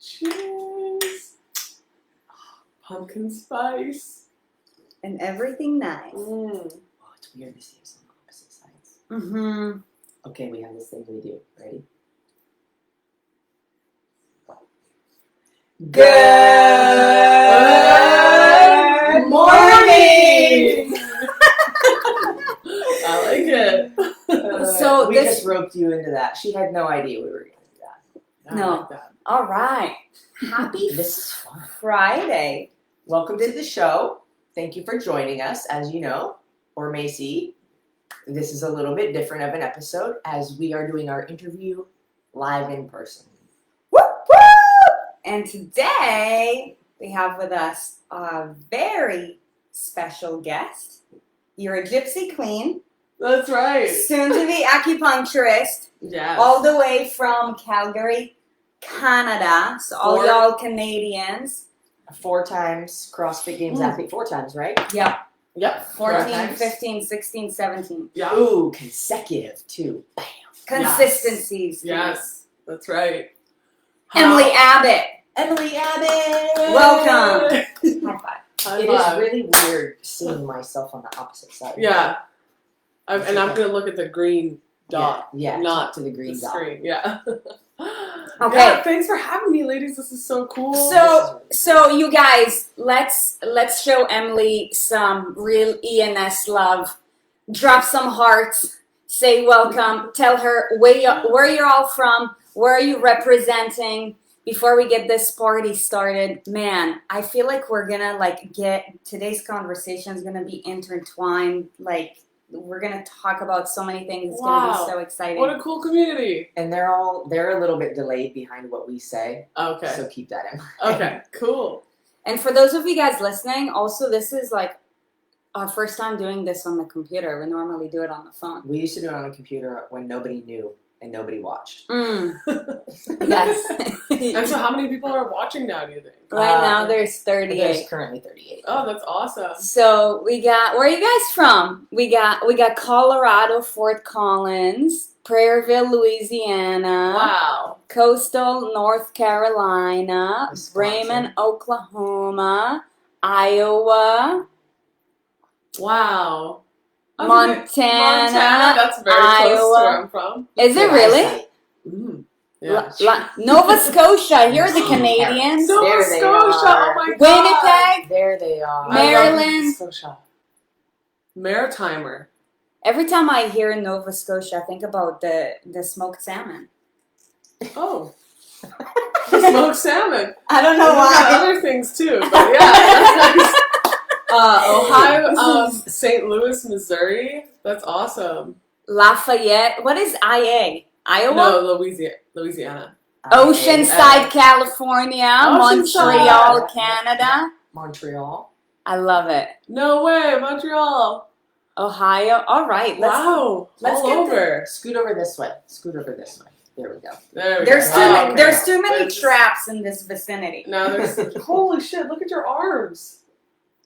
Cheers. Pumpkin spice. And everything nice. Oh, it's weird to see us on opposite sides. Mm-hmm. Okay, we have this thing we do. Ready? Good morning! I like it. So we this- just roped you into that. She had no idea we were going to do that. No. I like that. All right. Happy This is fun. Friday. Welcome to the show. Thank you for joining us. As you know, or may see, this is a little bit different of an episode as we are doing our interview live in person. Woo, woo! And today we have with us a very special guest. You're a gypsy queen, That's right. soon to be acupuncturist, Yes. all the way from Calgary, Canada. So all y'all Canadians. 4 times CrossFit Games athlete. 4 times, right? Yep. Yep. 14, times. 15, 16, 17. Yeah. Ooh, consecutive too. Bam. Consistencies. Yes. That's right. Emily Abbott. Emily Abbott. Welcome. High five. High It is five. really weird seeing myself on the opposite side. Yeah. I'm going to look at the green dot. Yeah, Not to the green the dot. screen. Yeah. Okay. Yeah, thanks for having me, ladies. This is so cool. So you guys, let's show Emily some real ENS love. Drop some hearts. Say welcome. Tell her where you're all from. Where are you representing? Before we get this party started, man, I feel like we're gonna get today's conversation is gonna be intertwined. We're gonna talk about so many things. It's gonna be so exciting. What a cool community. And they're a little bit delayed behind what we say. Okay. So keep that in mind. Okay, cool. And for those of you guys listening, also this is our first time doing this on the computer. We normally do it on the phone. We used to do it on the computer when nobody knew and nobody watched. Yes. And so how many people are watching now, do you think? Right now there's 38. There's currently 38. Oh, that's awesome. So we got, where are you guys from? We got Colorado, Fort Collins, Prairieville, Louisiana. Wow. Coastal North Carolina, Wisconsin. Bremen, Oklahoma, Iowa, Wow. Montana, That's very close to Iowa. where I'm from. Is it Good really? eyesight. Yeah. Nova Scotia, here are the Canadians. Nova There they Scotia, are. oh my god. Winnipeg, There they are. Maryland. Scotia. Maritimer. Every time I hear Nova Scotia, I think about the smoked salmon. Oh. Smoked salmon. I don't And know we've got why. other things too, but yeah, that's nice. Ohio, St. Louis, Missouri. That's awesome. Lafayette. What is IA? Iowa? No, Louisiana. Oceanside, California. Oceanside. Montreal, Canada. Montreal. I love it. No way, Montreal. Ohio. All right. Let's Wow, let's all get over. Scoot over this way. Scoot over this way. There we go. There we There's go. too Wow, many, okay. there's too many There's- traps in this vicinity. Now there's holy shit! Look at your arms.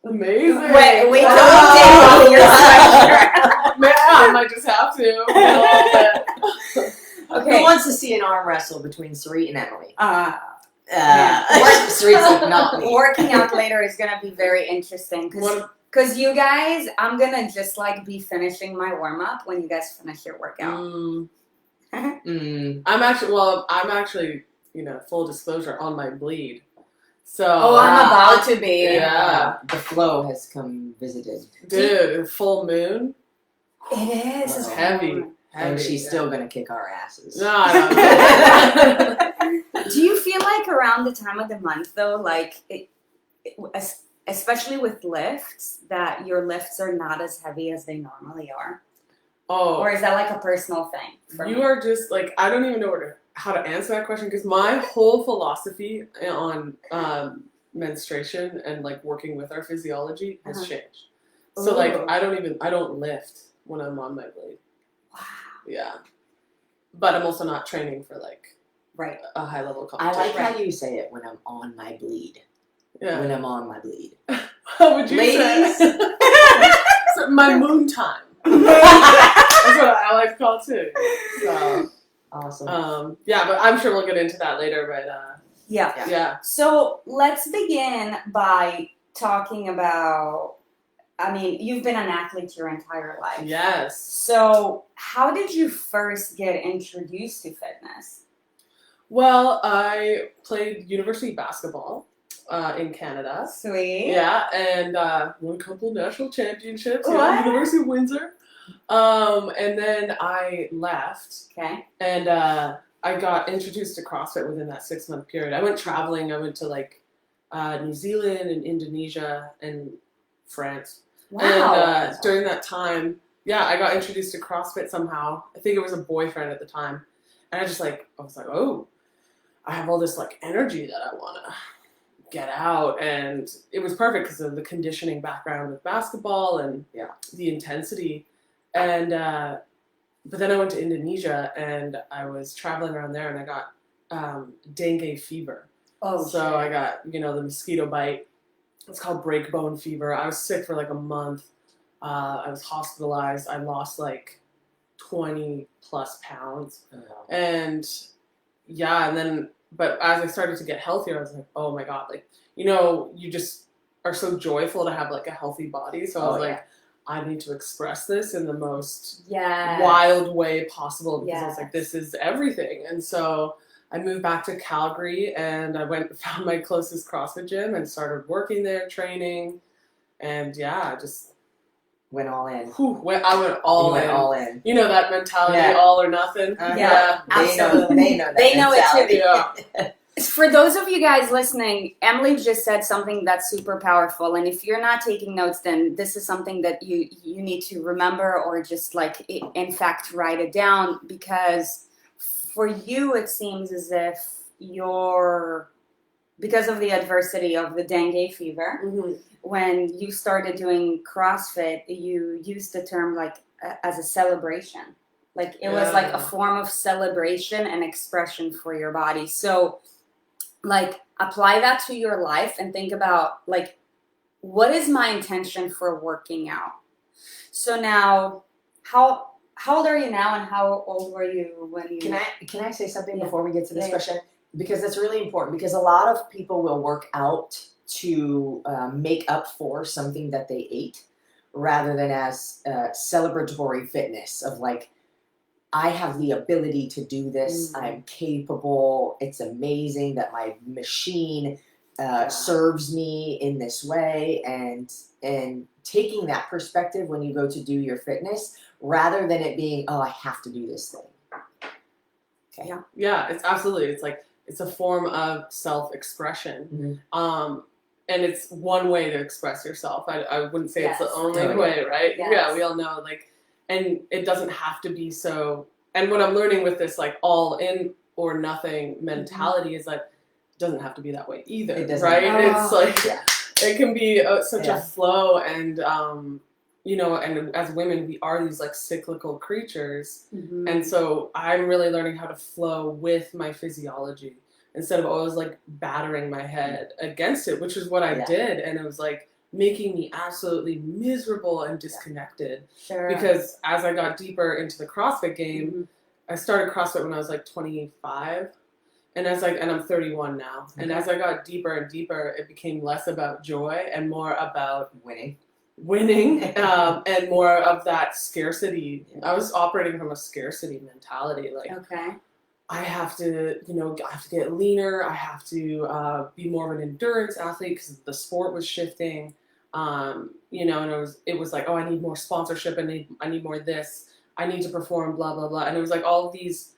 Amazing. Wait till Wow. you take off your sweatshirt. Man, I might just have to. A little bit. Okay. Who wants to see an arm wrestle between Sarit and Emily? Yeah. Sarit's like, not me. Working out later is gonna be very interesting What- because you guys, I'm gonna just be finishing my warm up when you guys finish your workout. I'm actually, full disclosure, on my bleed. So. Oh, I'm about to be. Yeah. The flow has come visited. Dude, full moon. It is. It's heavy. And she's yeah. still going to kick our asses. No. Do you feel like around the time of the month though, especially with lifts, that your lifts are not as heavy as they normally are? Oh. Or is that a personal thing for You me? are just I don't even know how to answer that question because my whole philosophy on menstruation and working with our physiology has changed. So Ooh. I don't lift when I'm on my blade. Wow. Yeah. But I'm also not training for Right. a high level I competition. like how you say it, when I'm on my bleed. Yeah. When I'm on my bleed. How would you Ladies. say? So my moon time. That's what I like to call it too. So Awesome. yeah, but I'm sure we'll get into that later. But Yeah. Yeah. So let's begin by talking about, I mean, you've been an athlete your entire life. Yes. So how did you first get introduced to fitness? Well, I played university basketball in Canada. Sweet. Yeah, and won a couple national championships. What? Yeah, University of Windsor. And then I left, Okay. and I got introduced to CrossFit within that 6-month period. I went traveling. I went to like New Zealand and Indonesia and France. Wow. And during that time, yeah, I got introduced to CrossFit somehow. I think it was a boyfriend at the time, and I was like, oh, I have all this like energy that I want to get out, and it was perfect because of the conditioning background with basketball and the intensity. And but then I went to Indonesia, and I was traveling around there, and I got dengue fever. Oh, so shit. I got the mosquito bite. It's called break bone fever. I was sick for like a month. I was hospitalized. I lost like 20 plus pounds, and then. But as I started to get healthier, I was like, oh my God, like, you just are so joyful to have like a healthy body. So I was like, I need to express this in the most wild way possible, because I was like, this is everything. And so I moved back to Calgary, and I went and found my closest CrossFit gym and started working there, training. And I just went all in. I went all in. All in. You know that mentality, all or nothing. Absolutely. They know that. They know mentality. it too. For those of you guys listening, Emily just said something that's super powerful, and if you're not taking notes, then this is something that you need to remember, or just like in fact write it down, because for you it seems as if because of the adversity of the dengue fever. Mm-hmm. When you started doing CrossFit, you used the term like as a celebration. Like it was like a form of celebration and expression for your body. So like apply that to your life and think about like, what is my intention for working out? So now, how old are you now, and how old were you when you... Can I say something before we get to this question? Because that's really important, because a lot of people will work out to make up for something that they ate, rather than as celebratory fitness of like, I have the ability to do this. I'm capable. It's amazing that my machine serves me in this way, and taking that perspective when you go to do your fitness, rather than it being, I have to do this thing. Okay. Yeah, it's absolutely. It's like, it's a form of self-expression. Mm-hmm. And it's one way to express yourself. I wouldn't say it's the only way, right? Yes. Yeah, we all know, like, and it doesn't have to be so. And what I'm learning with this, like, all in or nothing mentality is that it doesn't have to be that way either, right? It's like, it can be such a flow, and, and as women, we are these, like, cyclical creatures. Mm-hmm. And so I'm really learning how to flow with my physiology, instead of always like battering my head against it, which is what I did. And it was like making me absolutely miserable and disconnected. Sure. Because as I got deeper into the CrossFit game, I started CrossFit when I was like 25. And I'm 31 now. Okay. And as I got deeper and deeper, it became less about joy and more about winning, and more of that scarcity. I was operating from a scarcity mentality. Like, I have to, get leaner. I have to be more of an endurance athlete, because the sport was shifting. And it was like, I need more sponsorship. I need more this. I need to perform, blah, blah, blah. And it was like all of these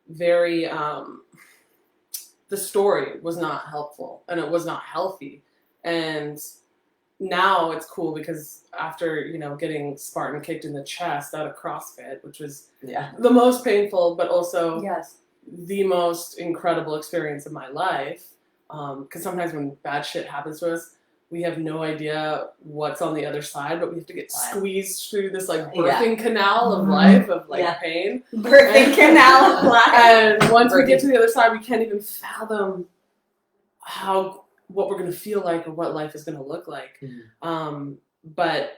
very, the story was not helpful, and it was not healthy. And now it's cool, because after, getting Spartan kicked in the chest out of CrossFit, which was the most painful, but also the most incredible experience of my life. Because sometimes when bad shit happens to us, we have no idea what's on the other side, but we have to get squeezed through this like birthing canal of life, of like pain. Birthing canal of life. And once we get to the other side, we can't even fathom what we're going to feel like, or what life is going to look like. But,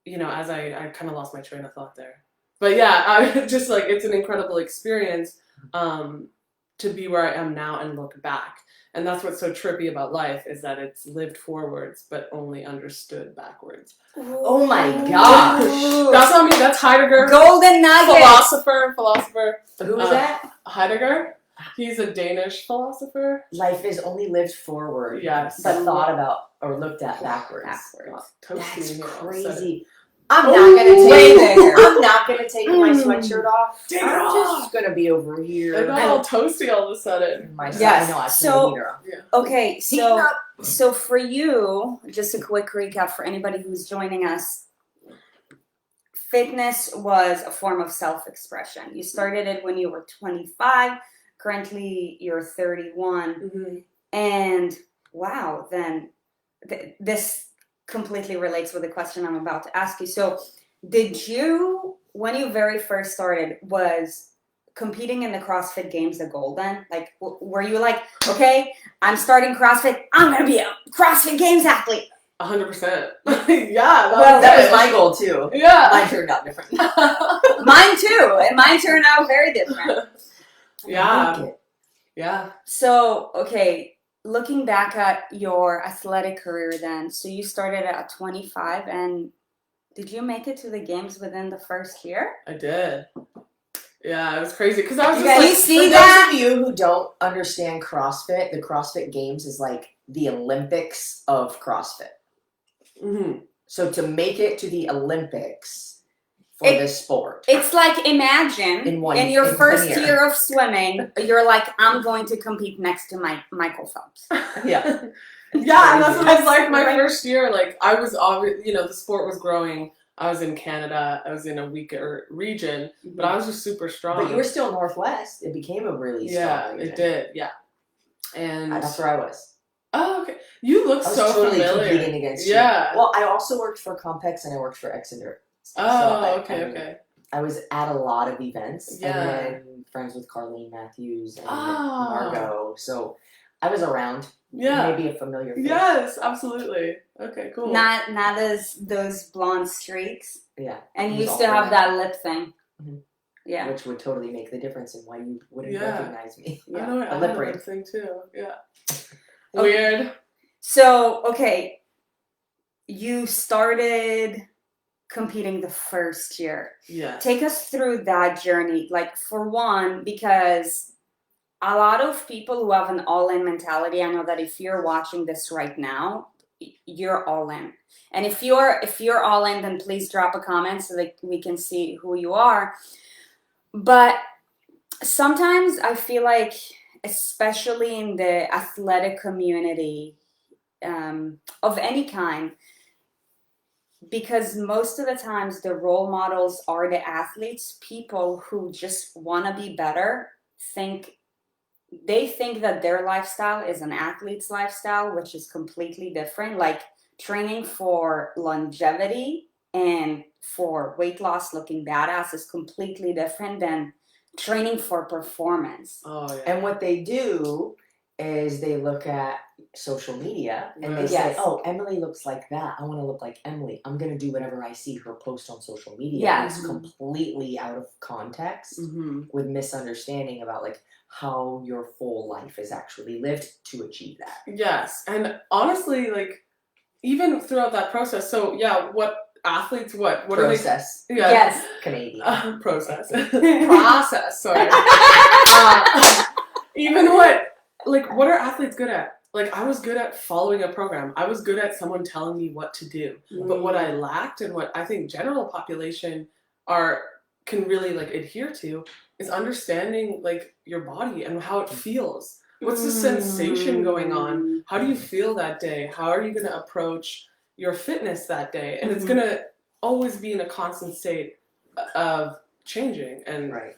as I kind of lost my train of thought there. But I just like, it's an incredible experience to to be where I am now and look back. And that's what's so trippy about life, is that it's lived forwards but only understood backwards. Oh my gosh. That's not me, that's Heidegger. Golden nugget. Philosopher. Who is that? Heidegger. He's a Danish philosopher. Life is only lived forward. Yes. But thought about or looked at backwards. Toasty That's here, crazy. I'm not gonna take my sweatshirt off. Take it I'm off. just gonna be over here. It got all toasty all of a sudden. Yes. I know, I So- yeah. Okay, so for you, just a quick recap for anybody who's joining us. Fitness was a form of self-expression. You started it when you were 25. Currently, you're 31. Mm-hmm. And wow, then this completely relates with the question I'm about to ask you. So did you, when you very first started, was competing in the CrossFit Games a goal then? Like, were you like, okay, I'm starting CrossFit, I'm going to be a CrossFit Games athlete? 100%. That was my goal too. Yeah. Mine turned out different. Mine too. And mine turned out very different. Yeah. So, okay, looking back at your athletic career then, so you started at 25, and did you make it to the games within the first year? I did. Yeah, it was crazy because I was You just guys like, see For that? those of you who don't understand CrossFit, the CrossFit Games is like the Olympics of CrossFit. mm-hmm. So to make it to the Olympics for this sport, It's like, imagine in your first year. year of swimming, you're like, I'm going to compete next to Michael Phelps. yeah, Yeah, and that's what it was like my Right. first year. Like, I was always, the sport was growing. I was in Canada. I was in a weaker region, but I was just super strong. but you were still Northwest. It became a really strong region. it did. Yeah, and That's where I was. oh, okay. You look I was so totally familiar. competing against you. Yeah. Well, I also worked for Compex and I worked for Exeter. Oh, okay. I was at a lot of events. Yeah. And then friends with Carlene Matthews and Oh. Margot. So I was around. Yeah. Maybe a familiar face. Yes, absolutely. Okay, cool. Not those blonde streaks. Yeah. And It you was used to all have red. that lip thing. Mhm. Yeah. Which would totally make the difference in why you wouldn't Yeah. recognize me. I know I The had lip a ring. lip thing too. Yeah. Okay. Weird. So, okay, you started competing the first year. Yeah. Take us through that journey. Like, for one, because a lot of people who have an all-in mentality, I know that if you're watching this right now, you're all in. And if you're all in, then please drop a comment so that we can see who you are. But sometimes I feel like, especially in the athletic community, of any kind, because most of the times the role models are the athletes, people who just want to be better think that their lifestyle is an athlete's lifestyle, which is completely different. Like, training for longevity and for weight loss looking badass is completely different than training for performance. Oh yeah. And what they do is they look at social media and they Right. say, Yes. oh, Emily looks like that. I want to look like Emily. I'm going to do whatever I see her post on social media. Yeah. And it's completely out of context Mm-hmm. with misunderstanding about like how your full life is actually lived to achieve that. Yes, and honestly, like, even throughout that process. So yeah, what athletes? What Process. are they? Yeah. Yes. Canadian. Process. Process. Sorry. Even what are athletes good at? Like, I was good at following a program. I was good at someone telling me what to do. But what I lacked, and what I think general population can really like adhere to, is understanding like your body and how it feels. What's the sensation going on? How do you feel that day? How are you going to approach your fitness that day? And it's going to always be in a constant state of changing. And Right.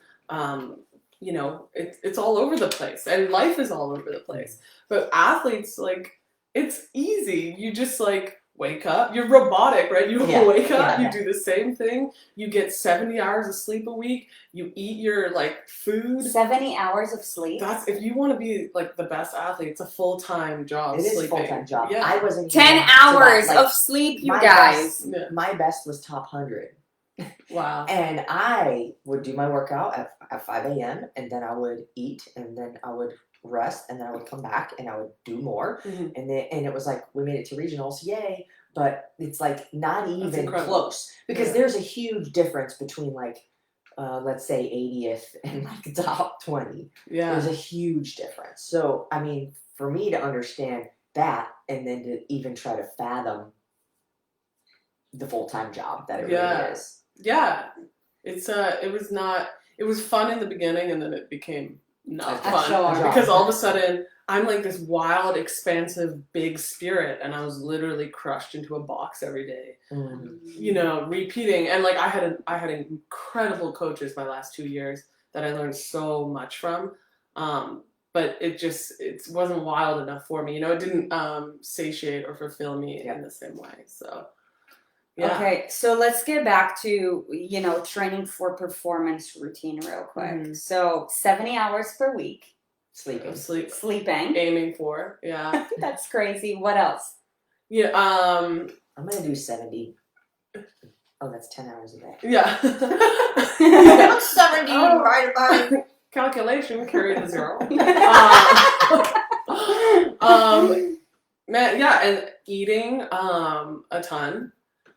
it's all over the place, and life is all over the place. But athletes, like, it's easy. You just like wake up. You're robotic, right? You wake up, you do the same thing. You get 70 hours of sleep a week. You eat your like food. 70 hours of sleep. That's, if you want to be like the best athlete, it's a full-time job. It is a sleeping. full-time job. Yeah. I wasn't 10 even to that, hours like, of sleep, you my guys. best- my best was top 100. Wow. And I would do my workout at at 5 a.m. and then I would eat and then I would rest and then I would come back and I would do more. Mm-hmm. And it was like, we made it to regionals, yay. But it's like not even incredible. close because there's a huge difference between like, let's say 80th and like top 20. Yeah. There's a huge difference. So, I mean, for me to understand that and then to even try to fathom the full-time job that it really is. Yeah. It was fun in the beginning and then it became not fun because all of a sudden I'm like this wild, expansive, big spirit and I was literally crushed into a box every day, you know, repeating. And like I had incredible coaches my last 2 years that I learned so much from. But it wasn't wild enough for me. You know, it didn't satiate or fulfill me in the same way. So, yeah. Okay, so let's get back to, you know, training for performance routine real quick. Mm-hmm. So 70 hours per week. Sleeping. Aiming for, yeah. That's crazy. What else? Yeah. I'm going to do 70. Oh, that's 10 hours a day. Yeah. 70 right about calculation, carry the zero. Man, yeah, and eating a ton,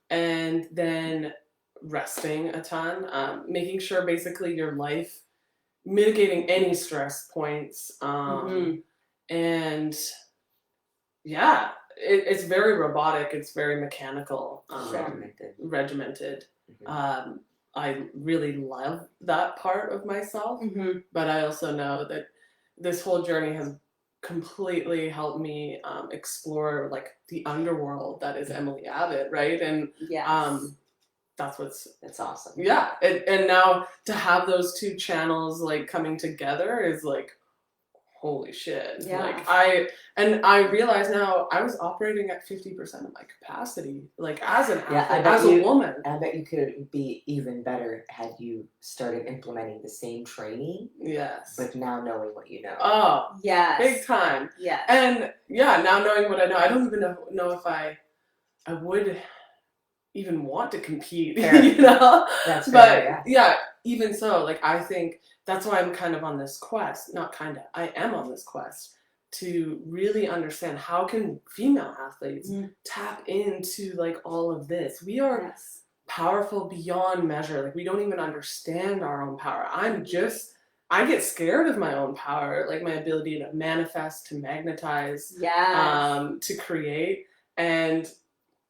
and then resting a ton, making sure basically your life, mitigating any stress points, and yeah, it's very robotic, it's very mechanical, regimented. I really love that part of myself, but I also know that this whole journey has completely helped me explore like the underworld that is Emily Abbott, right? And that's awesome. Yeah, and now to have those two channels like coming together is like, holy shit. Yeah. Like I realize now I was operating at 50% of my capacity, like as an athlete, as a woman. I bet you could be even better had you started implementing the same training. Yes. But now knowing what you know. Oh, yes. Big time. Yes. And yeah, now knowing what I know, I don't even know if I would even want to compete, you know? That's fair, but yeah, even so, like I think that's why I'm kind of on this quest, I am on this quest to really understand how can female athletes tap into like all of this. We are powerful beyond measure. Like we don't even understand our own power. I get scared of my own power, like my ability to manifest, to magnetize, to create, and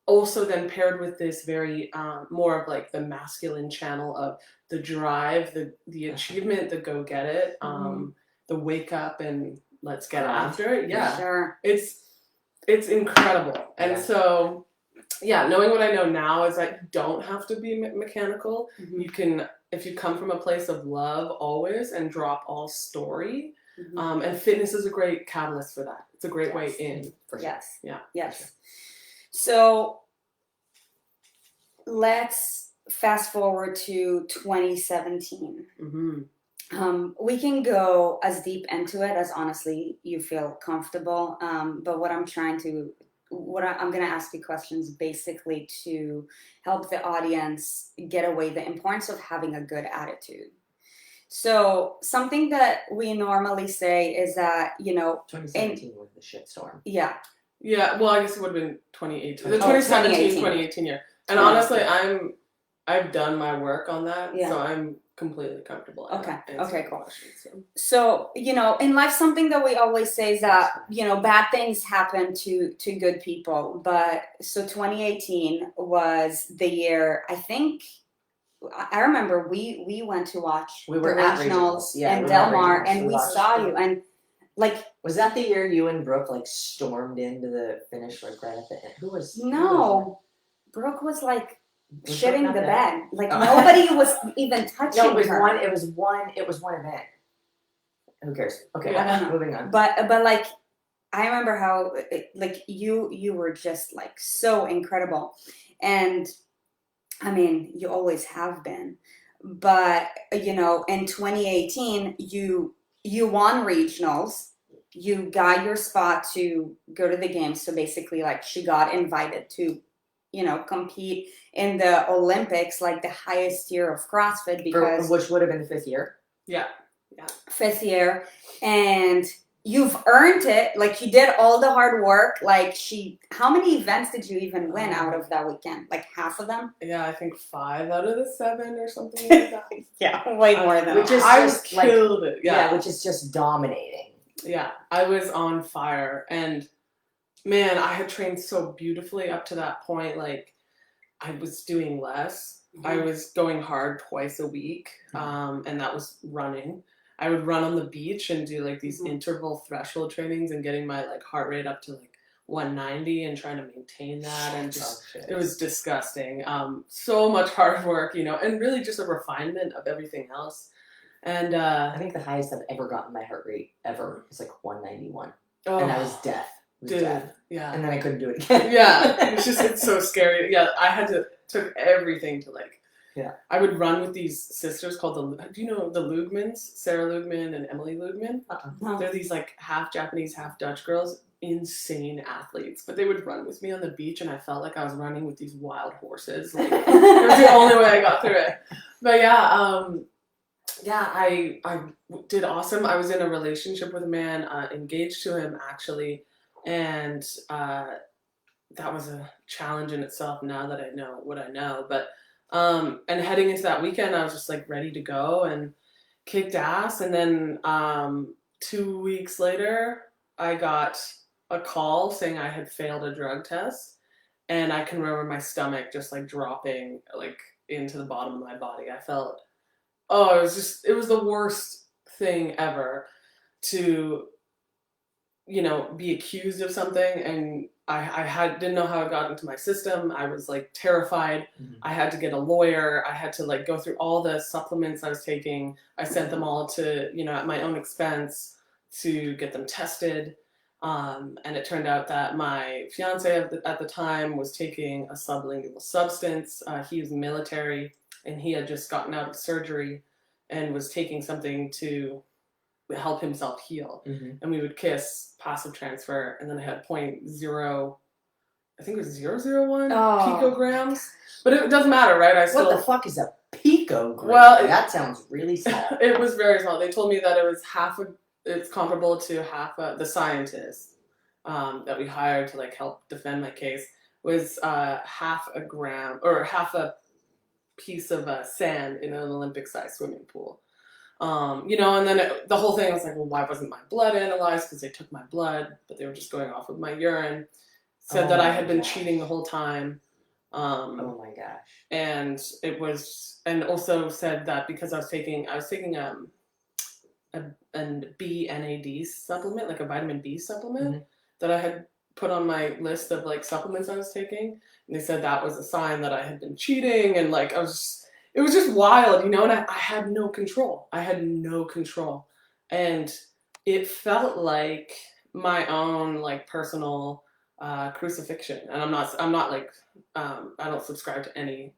also then paired with this very more of like the masculine channel of the drive, the achievement, the go get it, the wake up and let's get after it. Yeah, sure. It's incredible. And so, yeah, knowing what I know now is that you don't have to be mechanical. You can, if you come from a place of love always and drop all story, and fitness is a great catalyst for that. It's a great way in. For sure. Yes. So let's fast forward to 2017. We can go as deep into it as honestly you feel comfortable. But I'm going to ask you questions basically to help the audience get away the importance of having a good attitude. So something that we normally say is that, 2017 was the shitstorm. Yeah, well, I guess it would have been 2018. The 2017, 2018 year. And honestly, I've done my work on that, so I'm completely comfortable. Okay, cool. So, in life, something that we always say is that, bad things happen to good people. But so 2018 was the year, I think, I remember we went to watch the regionals in Del Mar, and we saw you, and like, was that the year you and Brooke like stormed into the finish like right at the end? Brooke was like shitting the bed. Like nobody was even touching her. It was one event. Who cares? Okay, I don't know. Moving on. But like, I remember how like you were just like so incredible, and I mean you always have been, but in 2018 you won regionals. You got your spot to go to the games. So basically, like, she got invited to, compete in the Olympics, like the highest tier of CrossFit, because which would have been the 5th year. Yeah. 5th year, and you've earned it. Like, you did all the hard work. Like, how many events did you even win out of that weekend? Like, half of them? Yeah, I think 5 out of the 7 or something like that. Yeah, way more than Which is I just killed it. Yeah, which is just dominating. Yeah, I was on fire, and man, I had trained so beautifully up to that point. Like, I was doing less. I was going hard twice a week, and that was running. I would run on the beach and do like these interval threshold trainings and getting my like heart rate up to like 190 and trying to maintain that, and just it was disgusting. So much hard work, you know, and really just a refinement of everything else. And I think the highest I've ever gotten my heart rate ever is like 191, and I was deaf. Yeah. And then I couldn't do it again. Yeah, it's so scary. Yeah, I took everything to like. Yeah. I would run with these sisters called do you know the Lugmans? Sarah Lugman and Emily Lugman. No. They're these like half Japanese, half Dutch girls, insane athletes. But they would run with me on the beach, and I felt like I was running with these wild horses. Like, it was the only way I got through it. But yeah, I did awesome. I was in a relationship with a man, engaged to him actually, and that was a challenge in itself. Now that I know what I know, but. And heading into that weekend, I was just like ready to go and kicked ass. And then 2 weeks later, I got a call saying I had failed a drug test. And I can remember my stomach just like dropping like into the bottom of my body. I felt, it was the worst thing ever to, you know, be accused of something, and I didn't know how it got into my system. I was like terrified. I had to get a lawyer. I had to like go through all the supplements I was taking. I sent them all to, you know, at my own expense to get them tested. And it turned out that my fiance at the time was taking a sublingual substance. He was military, and he had just gotten out of surgery and was taking something to help himself heal. And we would kiss, passive transfer, and then I had 0.0, I think it was 0.001 picograms. But it doesn't matter, right? What the fuck is a picogram? Well, that sounds really small. It was very small. They told me that it was it's comparable to the scientist that we hired to like help defend my case was half a gram or half a piece of sand in an Olympic-sized swimming pool. You know, and then the whole thing was like, well, why wasn't my blood analyzed? Because they took my blood, but they were just going off of my urine. Said that I had been cheating the whole time. Oh my gosh. And and also said that because I was taking a BNAD supplement, like a vitamin B supplement, that I had put on my list of like supplements I was taking. And they said that was a sign that I had been cheating, and like it was just wild, you know, and I had no control. And it felt like my own like personal crucifixion. And I'm not like I don't subscribe to any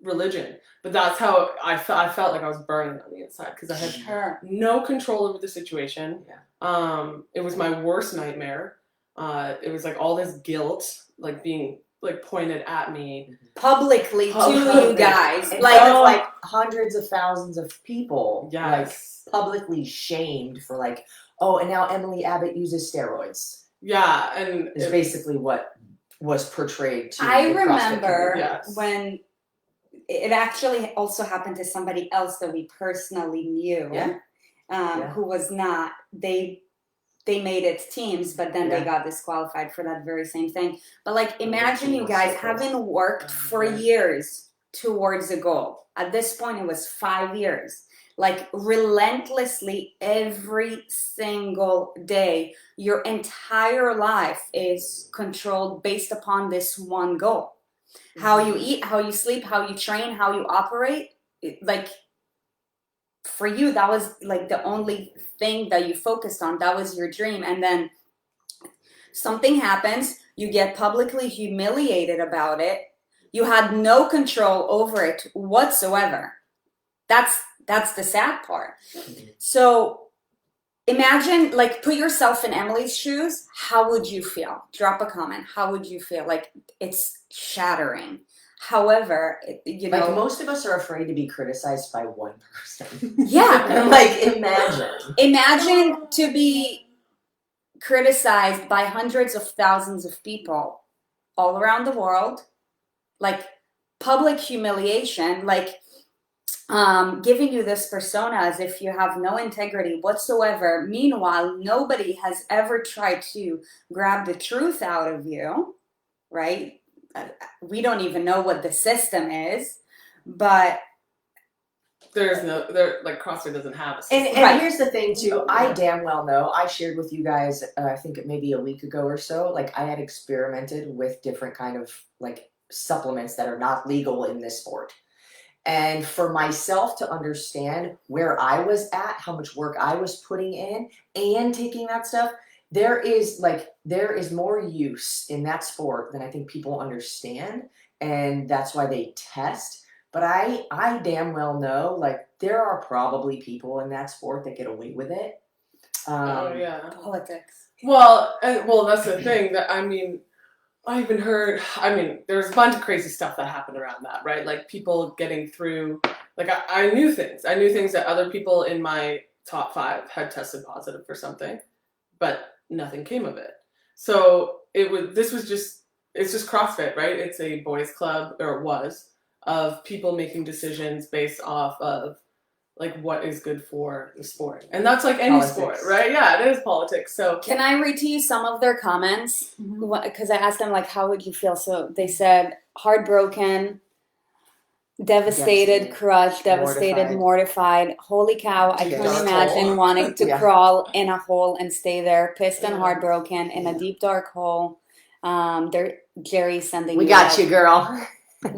religion, but that's how I felt like I was burning on the inside because I had no control over the situation. It was my worst nightmare. It was like all this guilt like being like pointed at me publicly to you guys, like hundreds of thousands of people, like publicly shamed for like, oh, and now Emily Abbott uses steroids. Yeah, and it's basically what was portrayed to. I remember when it actually also happened to somebody else that we personally knew, who was not they made it teams, but then they got disqualified for that very same thing. But like, imagine you guys having worked for years towards a goal. At this point, it was 5 years. Like relentlessly every single day, your entire life is controlled based upon this one goal. How you eat, how you sleep, how you train, how you operate. Like, for you, that was like the only thing that you focused on. That was your dream. And then something happens, you get publicly humiliated about it. You had no control over it whatsoever. That's the sad part. So imagine, like, put yourself in Emily's shoes. How would you feel? Drop a comment. How would you feel? Like, it's shattering. However, you know, Like most of us are afraid to be criticized by one person. yeah, Like imagine to be criticized by hundreds of thousands of people all around the world, like public humiliation, like giving you this persona as if you have no integrity whatsoever. Meanwhile, nobody has ever tried to grab the truth out of you, right? We don't even know what the system is, but like CrossFit doesn't have a system. And Right. here's the thing too, I damn well know, I shared with you guys, I think maybe a week ago or so, like I had experimented with different kind of like supplements that are not legal in this sport. And for myself to understand where I was at, how much work I was putting in and taking that stuff, there is more use in that sport than I think people understand. And that's why they test. But I damn well know, like, there are probably people in that sport that get away with it. Oh yeah. politics. Well, that's the thing. That I mean, I even heard. I mean, there's a bunch of crazy stuff that happened around that, right? Like people getting through. Like I knew things. I knew things that other people in my top 5 had tested positive for something, but nothing came of it. So it's just CrossFit, right? It's a boys' club, or it was, of people making decisions based off of like what is good for the sport. And that's like any sport, right? Yeah, it is politics. So Can I read to you some of their comments? Because I asked them, like, how would you feel? So they said, heartbroken, devastated, crushed, devastated, mortified. Holy cow, I Deep couldn't dark imagine hole. wanting to Yeah. crawl in a hole and stay there, pissed and Yeah. heartbroken in a deep dark hole. Jerry's sending We you got love. you, girl.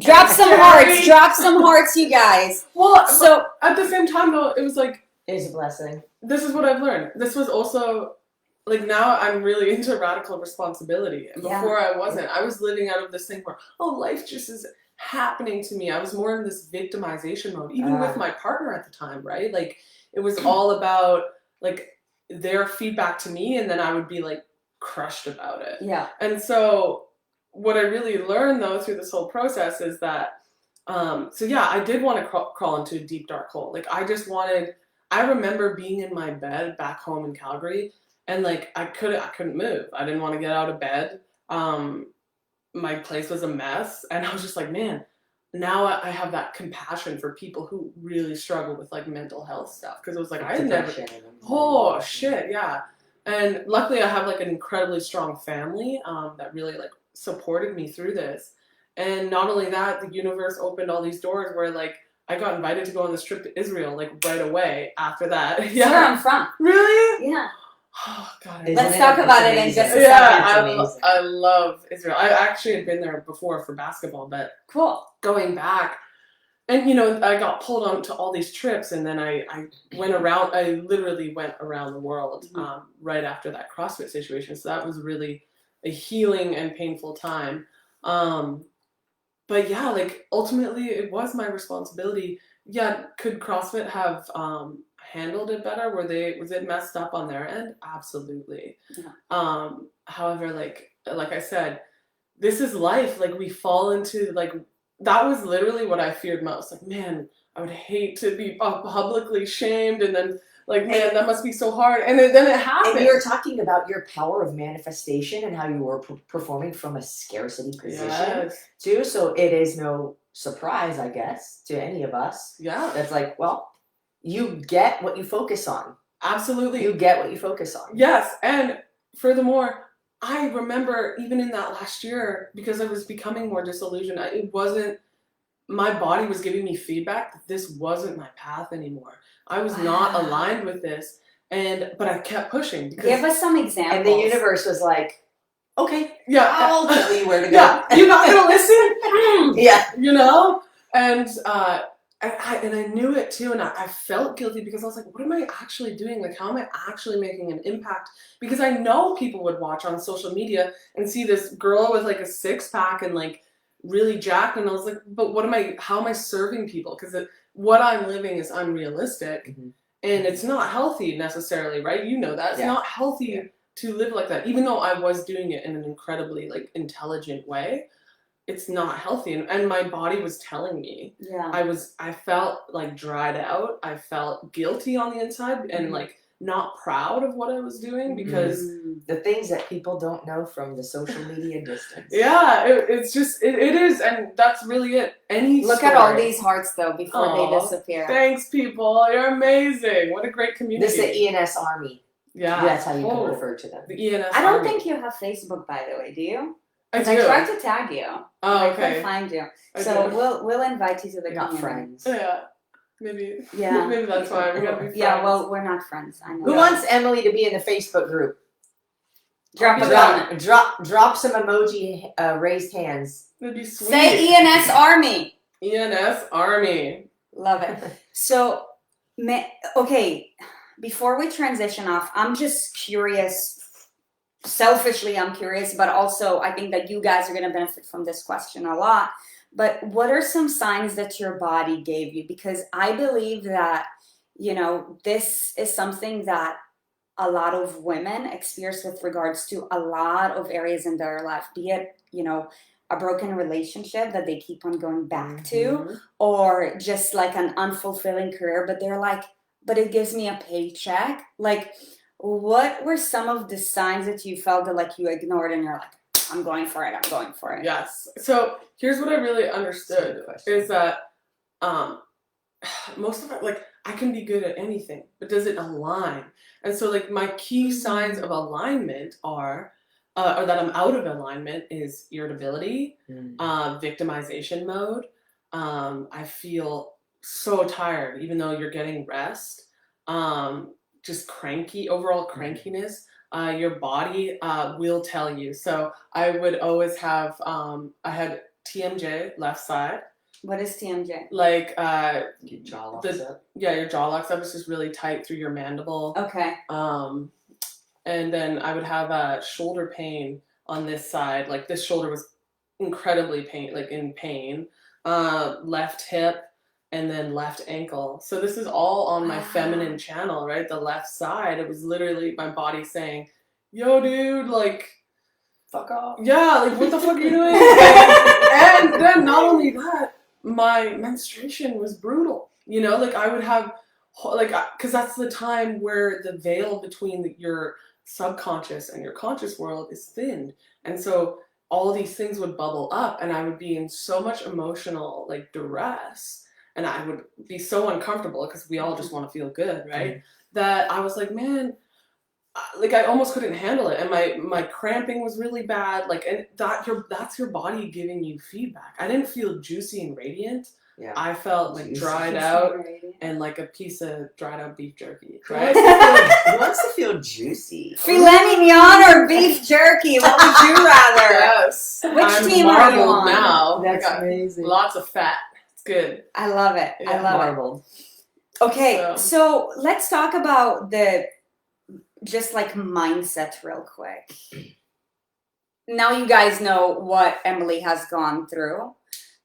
Drop some hearts. Drop some hearts, you guys. well, So at the same time though, it was like, It is a blessing. this is what I've learned. This was also like, now I'm really into radical responsibility. And before I wasn't. I was living out of this thing where, oh, life just is happening to me. I was more in this victimization mode, even with my partner at the time, right? Like it was all about like their feedback to me, and then I would be like crushed about it. yeah, And so what I really learned though through this whole process is that, so yeah, I did want to crawl into a deep dark hole. Like I remember being in my bed back home in Calgary, and like I couldn't move. I didn't want to get out of bed. My place was a mess, and I was just like, man, now I have that compassion for people who really struggle with like mental health stuff, because it was like I had never. Oh shit, yeah. And luckily, I have like an incredibly strong family that really like supported me through this. And not only that, the universe opened all these doors where like I got invited to go on this trip to Israel like right away after that. that's where I'm from. Really? Yeah. Oh god. Let's talk about it in just a Yeah, I love Israel. I actually had been there before for basketball, but Cool. going back, and you know, I got pulled onto all these trips, and then I went around. I literally went around the world right after that CrossFit situation. So that was really a healing and painful time. But yeah, like ultimately, it was my responsibility. Yeah, could CrossFit have handled it better? Was it messed up on their end? Absolutely. Yeah. However, like I said, this is life. Like we fall into like, that was literally what I feared most. Like, man, I would hate to be publicly shamed, and then like, man, that must be so hard. And then it happened. And you were talking about your power of manifestation and how you were performing from a scarcity position too. So it is no surprise, I guess, to any of us. Yeah. That's like, well, you get what you focus on. Absolutely. You get what you focus on. Yes. And furthermore, I remember even in that last year, because I was becoming more disillusioned, my body was giving me feedback that this wasn't my path anymore. I was not aligned with this, but I kept pushing. Give us some examples. And the universe was like, okay, yeah, I'll tell you where to go. Yeah, you're not gonna listen. Yeah, you know. And I knew it too, and I felt guilty because I was like, what am I actually doing? Like, how am I actually making an impact? Because I know people would watch on social media and see this girl with like a 6-pack and like really jacked, and I was like, but how am I serving people? Because what I'm living is unrealistic, and it's not healthy necessarily, right? You know that. It's not healthy to live like that, even though I was doing it in an incredibly like intelligent way. it's not healthy, and my body was telling me. Yeah. I felt like dried out. I felt guilty on the inside, and like not proud of what I was doing, because the things that people don't know from the social media distance. Yeah, it's just it is, and that's really it. Look at all these hearts though before they disappear. Thanks, people. You're amazing. What a great community. This is the ENS Army. Yeah, that's how you can refer to them. The ENS. I don't Army. think you have Facebook, by the way. Do you? I tried to tag you. Oh, I couldn't find you. So we'll invite you to the not community. friends. Yeah. Maybe. Yeah. Maybe that's why we gotta be friends. Yeah, well, we're not friends. I know. Who wants Emily to be in the Facebook group? Drop a comment. Drop some emoji raised hands. That'd be sweet. Say ENS Army. ENS Army. Love it. So, okay, before we transition off, I'm just curious. Selfishly, I'm curious, but also I think that you guys are going to benefit from this question a lot. But what are some signs that your body gave you? Because I believe that, this is something that a lot of women experience with regards to a lot of areas in their life, be it, a broken relationship that they keep on going back to, or just like an unfulfilling career, but they're like, but it gives me a paycheck. Like, what were some of the signs that you felt that like you ignored and you're like, I'm going for it. Yes. So here's what I really understood is that most of it, like, I can be good at anything, but does it align? And so like my key signs of alignment are, or that I'm out of alignment, is irritability, victimization mode. I feel so tired, even though you're getting rest. Just cranky, overall crankiness. Your body will tell you. So I would always have, I had TMJ, left side. What is TMJ? Like your jaw locks up. Yeah, your jaw locks up. It's just really tight through your mandible. Okay. And then I would have shoulder pain on this side. Like this shoulder was incredibly in pain. Left hip. And then left ankle. So this is all on my feminine channel, right? The left side, it was literally my body saying, yo, dude, like, fuck off. Yeah, like, what the fuck are you doing? And then not only that, my menstruation was brutal. Like I would have, like, because that's the time where the veil between your subconscious and your conscious world is thinned. And so all these things would bubble up, and I would be in so much emotional, like, duress. And I would be so uncomfortable because we all just want to feel good, right? That I was like, man, like I almost couldn't handle it, and my cramping was really bad. Like, and that's your body giving you feedback. I didn't feel juicy and radiant. Yeah. I felt like dried out and like a piece of dried out beef jerky. Right? Who wants to feel juicy? Filet mignon or beef jerky? What would you rather? Yes. Which team are you on? Now. That's amazing. Lots of fat. Good. I love it. Yeah, I love marbled. it. Okay, so let's talk about just like mindset real quick. Now you guys know what Emily has gone through.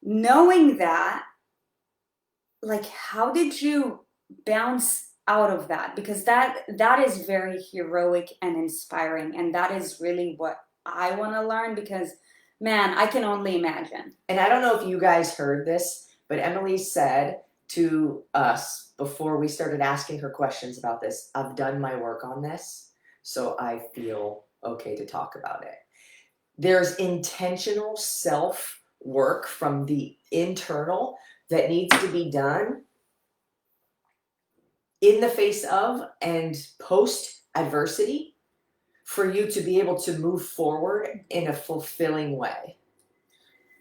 Knowing that, like, how did you bounce out of that? Because that is very heroic and inspiring, and that is really what I want to learn, because, man, I can only imagine. And I don't know if you guys heard this, but Emily said to us before we started asking her questions about this, I've done my work on this, so I feel okay to talk about it. There's intentional self-work from the internal that needs to be done in the face of and post-adversity for you to be able to move forward in a fulfilling way.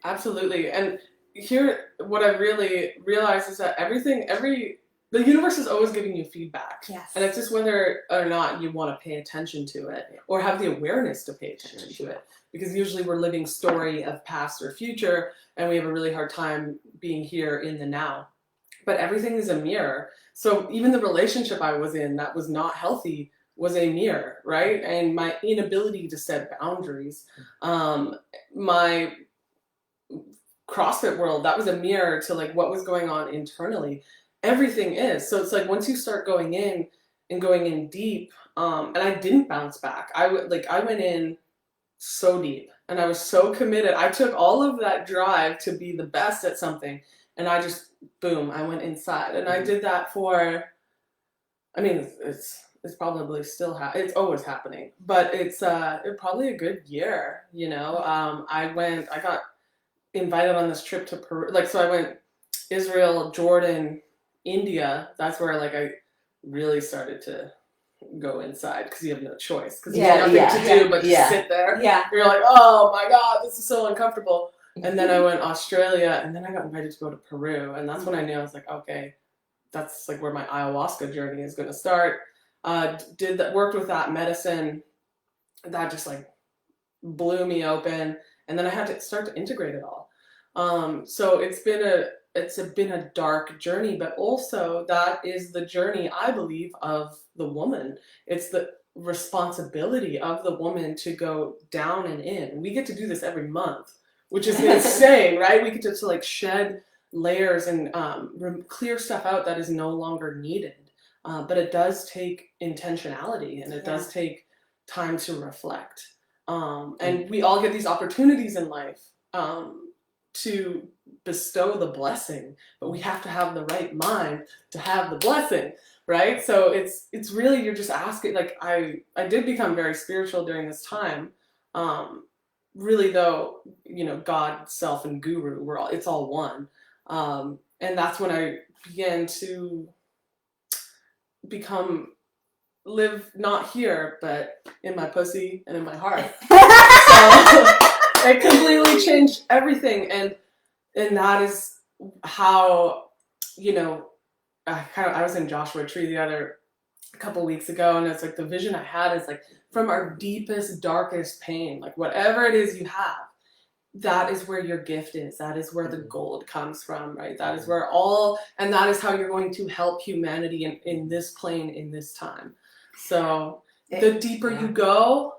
Absolutely. And here, what I really realized is that the universe is always giving you feedback. Yes. And it's just whether or not you want to pay attention to it or have the awareness to pay attention to it. Because usually we're living story of past or future, and we have a really hard time being here in the now. But everything is a mirror. So even the relationship I was in that was not healthy was a mirror, right? And my inability to set boundaries, my CrossFit world, that was a mirror to like what was going on internally. Everything is. So it's like once you start going in deep, and I didn't bounce back. I went in so deep and I was so committed. I took all of that drive to be the best at something, and I just, boom, I went inside. And I did that for, I mean, it's probably still it's always happening, but it's probably a good year, you know. I got invited on this trip to Peru. Like, so I went Israel, Jordan, India. That's where like I really started to go inside, because you have no choice, because you have nothing to do but just sit there. Yeah. You're like, oh my God, this is so uncomfortable. And then I went Australia, and then I got invited to go to Peru, and that's when I knew, I was like, okay, that's like where my ayahuasca journey is going to start. Worked with that medicine, that just like blew me open, and then I had to start to integrate it all. So it's been a dark journey, but also that is the journey, I believe, of the woman. It's the responsibility of the woman to go down and in. We get to do this every month, which is insane, right? We get to like shed layers and clear stuff out that is no longer needed. But it does take intentionality, and it does take time to reflect. And we all get these opportunities in life to bestow the blessing, but we have to have the right mind to have the blessing, right? So it's really, you're just asking. Like, I did become very spiritual during this time. Really though, you know, God, self, and guru, it's all one. And that's when I began to live not here, but in my pussy and in my heart. So it completely changed everything. And that is how, you know, I was in Joshua Tree a couple weeks ago, and it's like the vision I had is like, from our deepest, darkest pain, like whatever it is you have, that is where your gift is. That is where the gold comes from, right? That is where and that is how you're going to help humanity in this plane, in this time. So the deeper you go,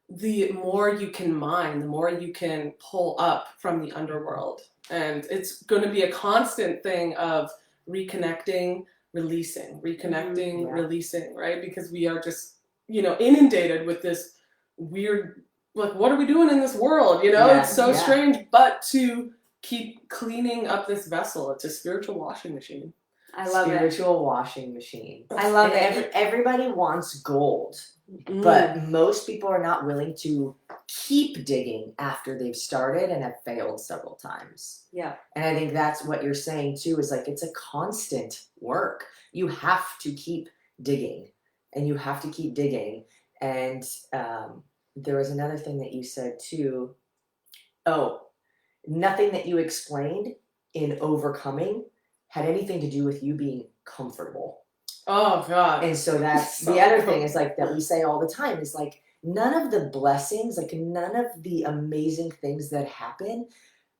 the more you can mine, the more you can pull up from the underworld. And it's going to be a constant thing of reconnecting, releasing, releasing, right? Because we are just, you know, inundated with this weird, like, what are we doing in this world? You know, it's so strange, but to keep cleaning up this vessel, it's a spiritual washing machine. I love Spiritual washing machine. I love it. Everybody wants gold, but most people are not willing to keep digging after they've started and have failed several times. Yeah. And I think that's what you're saying too, is like, it's a constant work. You have to keep digging, and you have to keep digging. And there was another thing that you said too. Oh, nothing that you explained in overcoming had anything to do with you being comfortable. Oh God. And so that's the other thing, is like, that we say all the time, is like, none of the blessings, like none of the amazing things that happen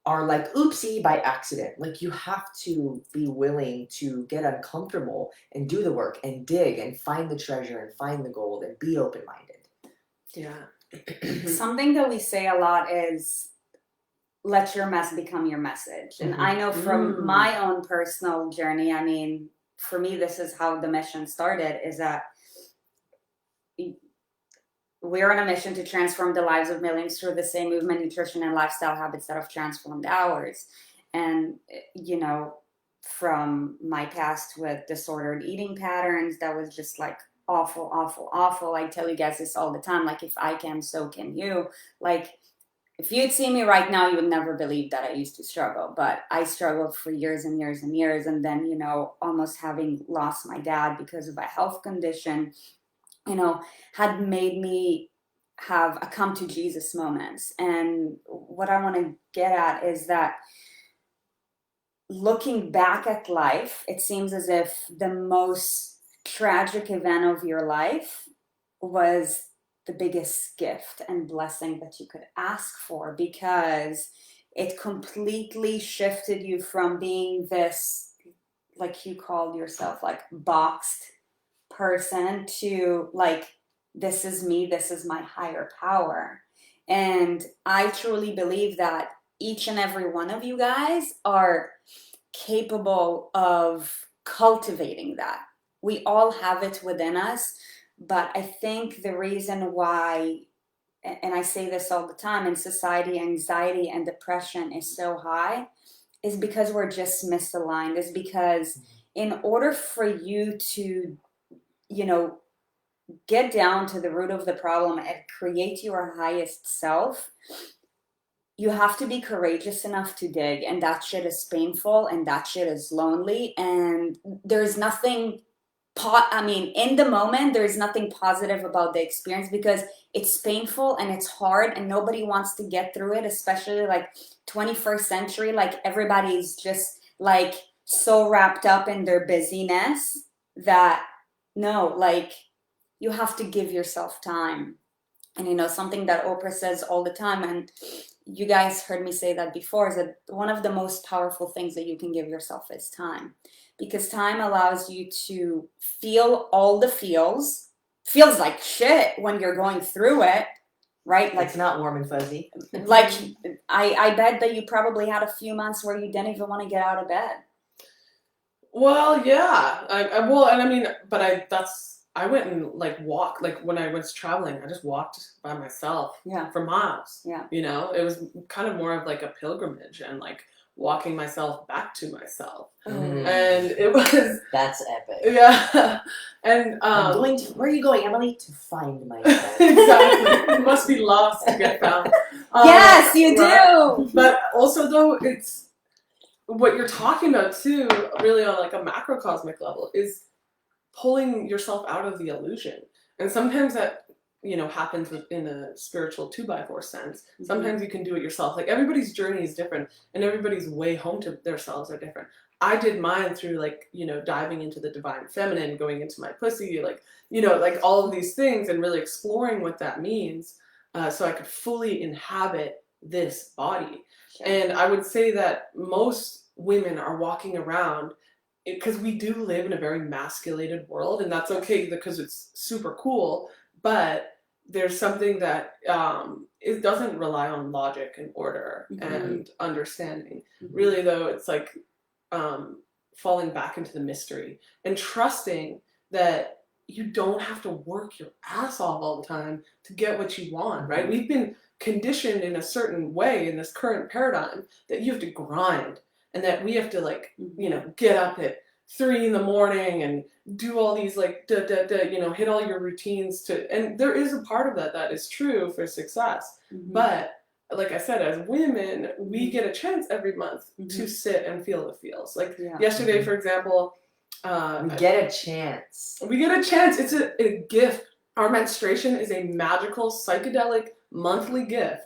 are like oopsie by accident. Like, you have to be willing to get uncomfortable and do the work and dig and find the treasure and find the gold and be open-minded. Yeah. Something that we say a lot is, let your mess become your message. And I know from my own personal journey, I mean, for me, this is how the mission started, is that we're on a mission to transform the lives of millions through the same movement, nutrition, and lifestyle habits that have transformed ours. And, you know, from my past with disordered eating patterns, that was just like awful, awful, awful. I tell you guys this all the time, like, if I can, so can you. Like, if you'd see me right now, you would never believe that I used to struggle. But I struggled for years and years and years. And then, you know, almost having lost my dad because of a health condition, you know, had made me have a come to Jesus moments. And what I want to get at is that, looking back at life, it seems as if the most tragic event of your life was the biggest gift and blessing that you could ask for, because it completely shifted you from being this, like you called yourself, like boxed person, to like, this is me, this is my higher power. And I truly believe that each and every one of you guys are capable of cultivating that. We all have it within us. But I think the reason why and I say this all the time, in society, anxiety and depression is so high, is because we're just misaligned. Is because in order for you to, you know, get down to the root of the problem and create your highest self, you have to be courageous enough to dig, and that shit is painful, and that shit is lonely, and there's nothing in the moment, there's nothing positive about the experience because it's painful and it's hard and nobody wants to get through it, especially like 21st century. Like everybody's just like so wrapped up in their busyness that no, like you have to give yourself time. And you know, something that Oprah says all the time, and you guys heard me say that before, is that one of the most powerful things that you can give yourself is time. Because time allows you to feel all the feels like shit when you're going through it, right? Like it's not warm and fuzzy. Like I bet that you probably had a few months where you didn't even want to get out of bed. Well, yeah. I went and like walked, like when I was traveling, I just walked by myself for miles. Yeah. You know, it was kind of more of like a pilgrimage and like walking myself back to myself. And it was that's epic. Yeah. And where are you going, Emily? To find myself. Exactly. You must be lost to get found. Yes, you do. But also though, it's what you're talking about too, really on like a macrocosmic level, is pulling yourself out of the illusion. And sometimes that, you know, happens in a spiritual 2x4 sense. Sometimes you can do it yourself. Like everybody's journey is different and everybody's way home to themselves are different. I did mine through like, you know, diving into the divine feminine, going into my pussy, like, you know, like all of these things and really exploring what that means so I could fully inhabit this body. And I would say that most women are walking around because we do live in a very masculated world, and that's okay because it's super cool, but there's something that it doesn't rely on logic and order and understanding. Really, though, it's like falling back into the mystery and trusting that you don't have to work your ass off all the time to get what you want, right? We've been conditioned in a certain way in this current paradigm that you have to grind and that we have to like, you know, get up at 3 a.m. and do all these like, you know, hit all your routines and there is a part of that is true for success. But like I said, as women, we get a chance every month to sit and feel the feels. Like yesterday, for example, we get a chance. We get a chance. It's a gift. Our menstruation is a magical, psychedelic, monthly gift.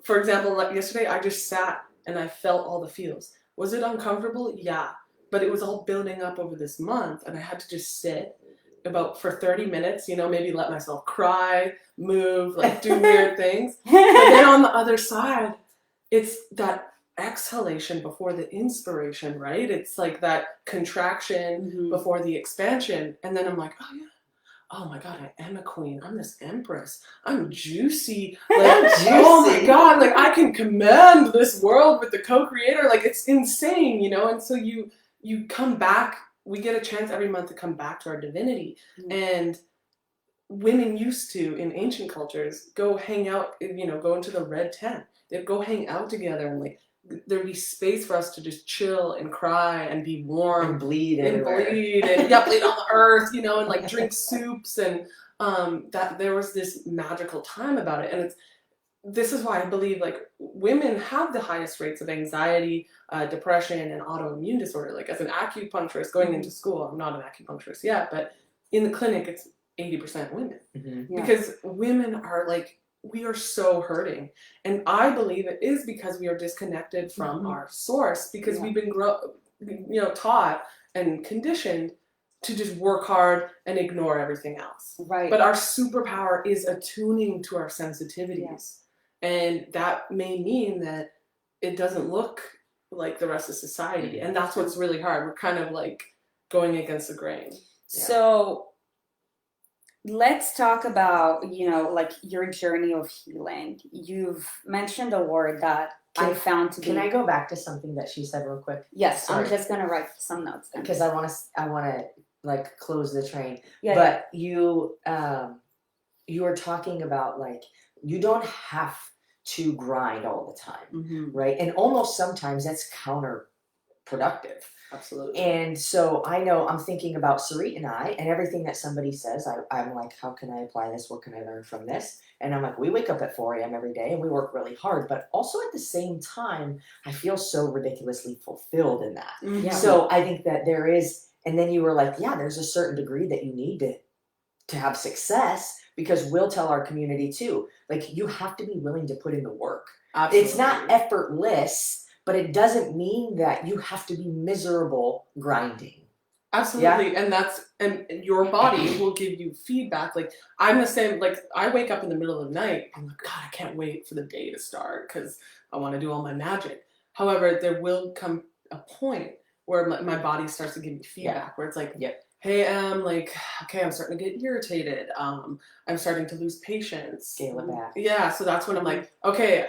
For example, like yesterday, I just sat and I felt all the feels. Was it uncomfortable? Yeah. But it was all building up over this month, and I had to just sit for 30 minutes, you know, maybe let myself cry, move, like do weird things. But then on the other side, it's that exhalation before the inspiration, right? It's like that contraction before the expansion. And then I'm like, oh yeah. Oh my God, I am a queen. I'm this empress. I'm juicy. Like, oh my God, like I can command this world with the co-creator. Like it's insane, you know? And so you come back, we get a chance every month to come back to our divinity. And women used to, in ancient cultures, go hang out, you know, go into the red tent. They'd go hang out together and like, there'd be space for us to just chill and cry and be warm and bleed and bleed on the earth, you know, and like drink soups and that there was this magical time about it. And this is why I believe like women have the highest rates of anxiety, depression, and autoimmune disorder. Like as an acupuncturist going into school, I'm not an acupuncturist yet, but in the clinic it's 80% women because women are like, we are so hurting. And I believe it is because we are disconnected from our source because we've been taught and conditioned to just work hard and ignore everything else. Right. But our superpower is attuning to our sensitivities. Yes. And that may mean that it doesn't look like the rest of society. And that's what's really hard. We're kind of like going against the grain. Yeah. So let's talk about, you know, like your journey of healing. You've mentioned a word that I found to be... Can I go back to something that she said real quick? Yes, Sorry. I'm just going to write some notes. Because I want to like close the train. Yeah, but you were talking about like You don't have to grind all the time, Mm-hmm. right? And almost sometimes that's counterproductive. Absolutely. And so I know I'm thinking about Sarit and I, and everything that somebody says, I'm like, how can I apply this? What can I learn from this? And I'm like, we wake up at 4 a.m. every day and we work really hard, but also at the same time, I feel so ridiculously fulfilled in that. Mm-hmm. So I think that there is, and then you were like, yeah, there's a certain degree that you need to have success, because we'll tell our community too, like, you have to be willing to put in the work. Absolutely. It's not effortless, but it doesn't mean that you have to be miserable grinding. Absolutely. Yeah? And your body will give you feedback. Like, I'm the same, like, I wake up in the middle of the night and I'm like, God, I can't wait for the day to start because I want to do all my magic. However, there will come a point where my body starts to give me feedback, where it's like, hey, like, okay, I'm starting to get irritated. I'm starting to lose patience. Scale it back. Yeah, so that's when I'm like, okay,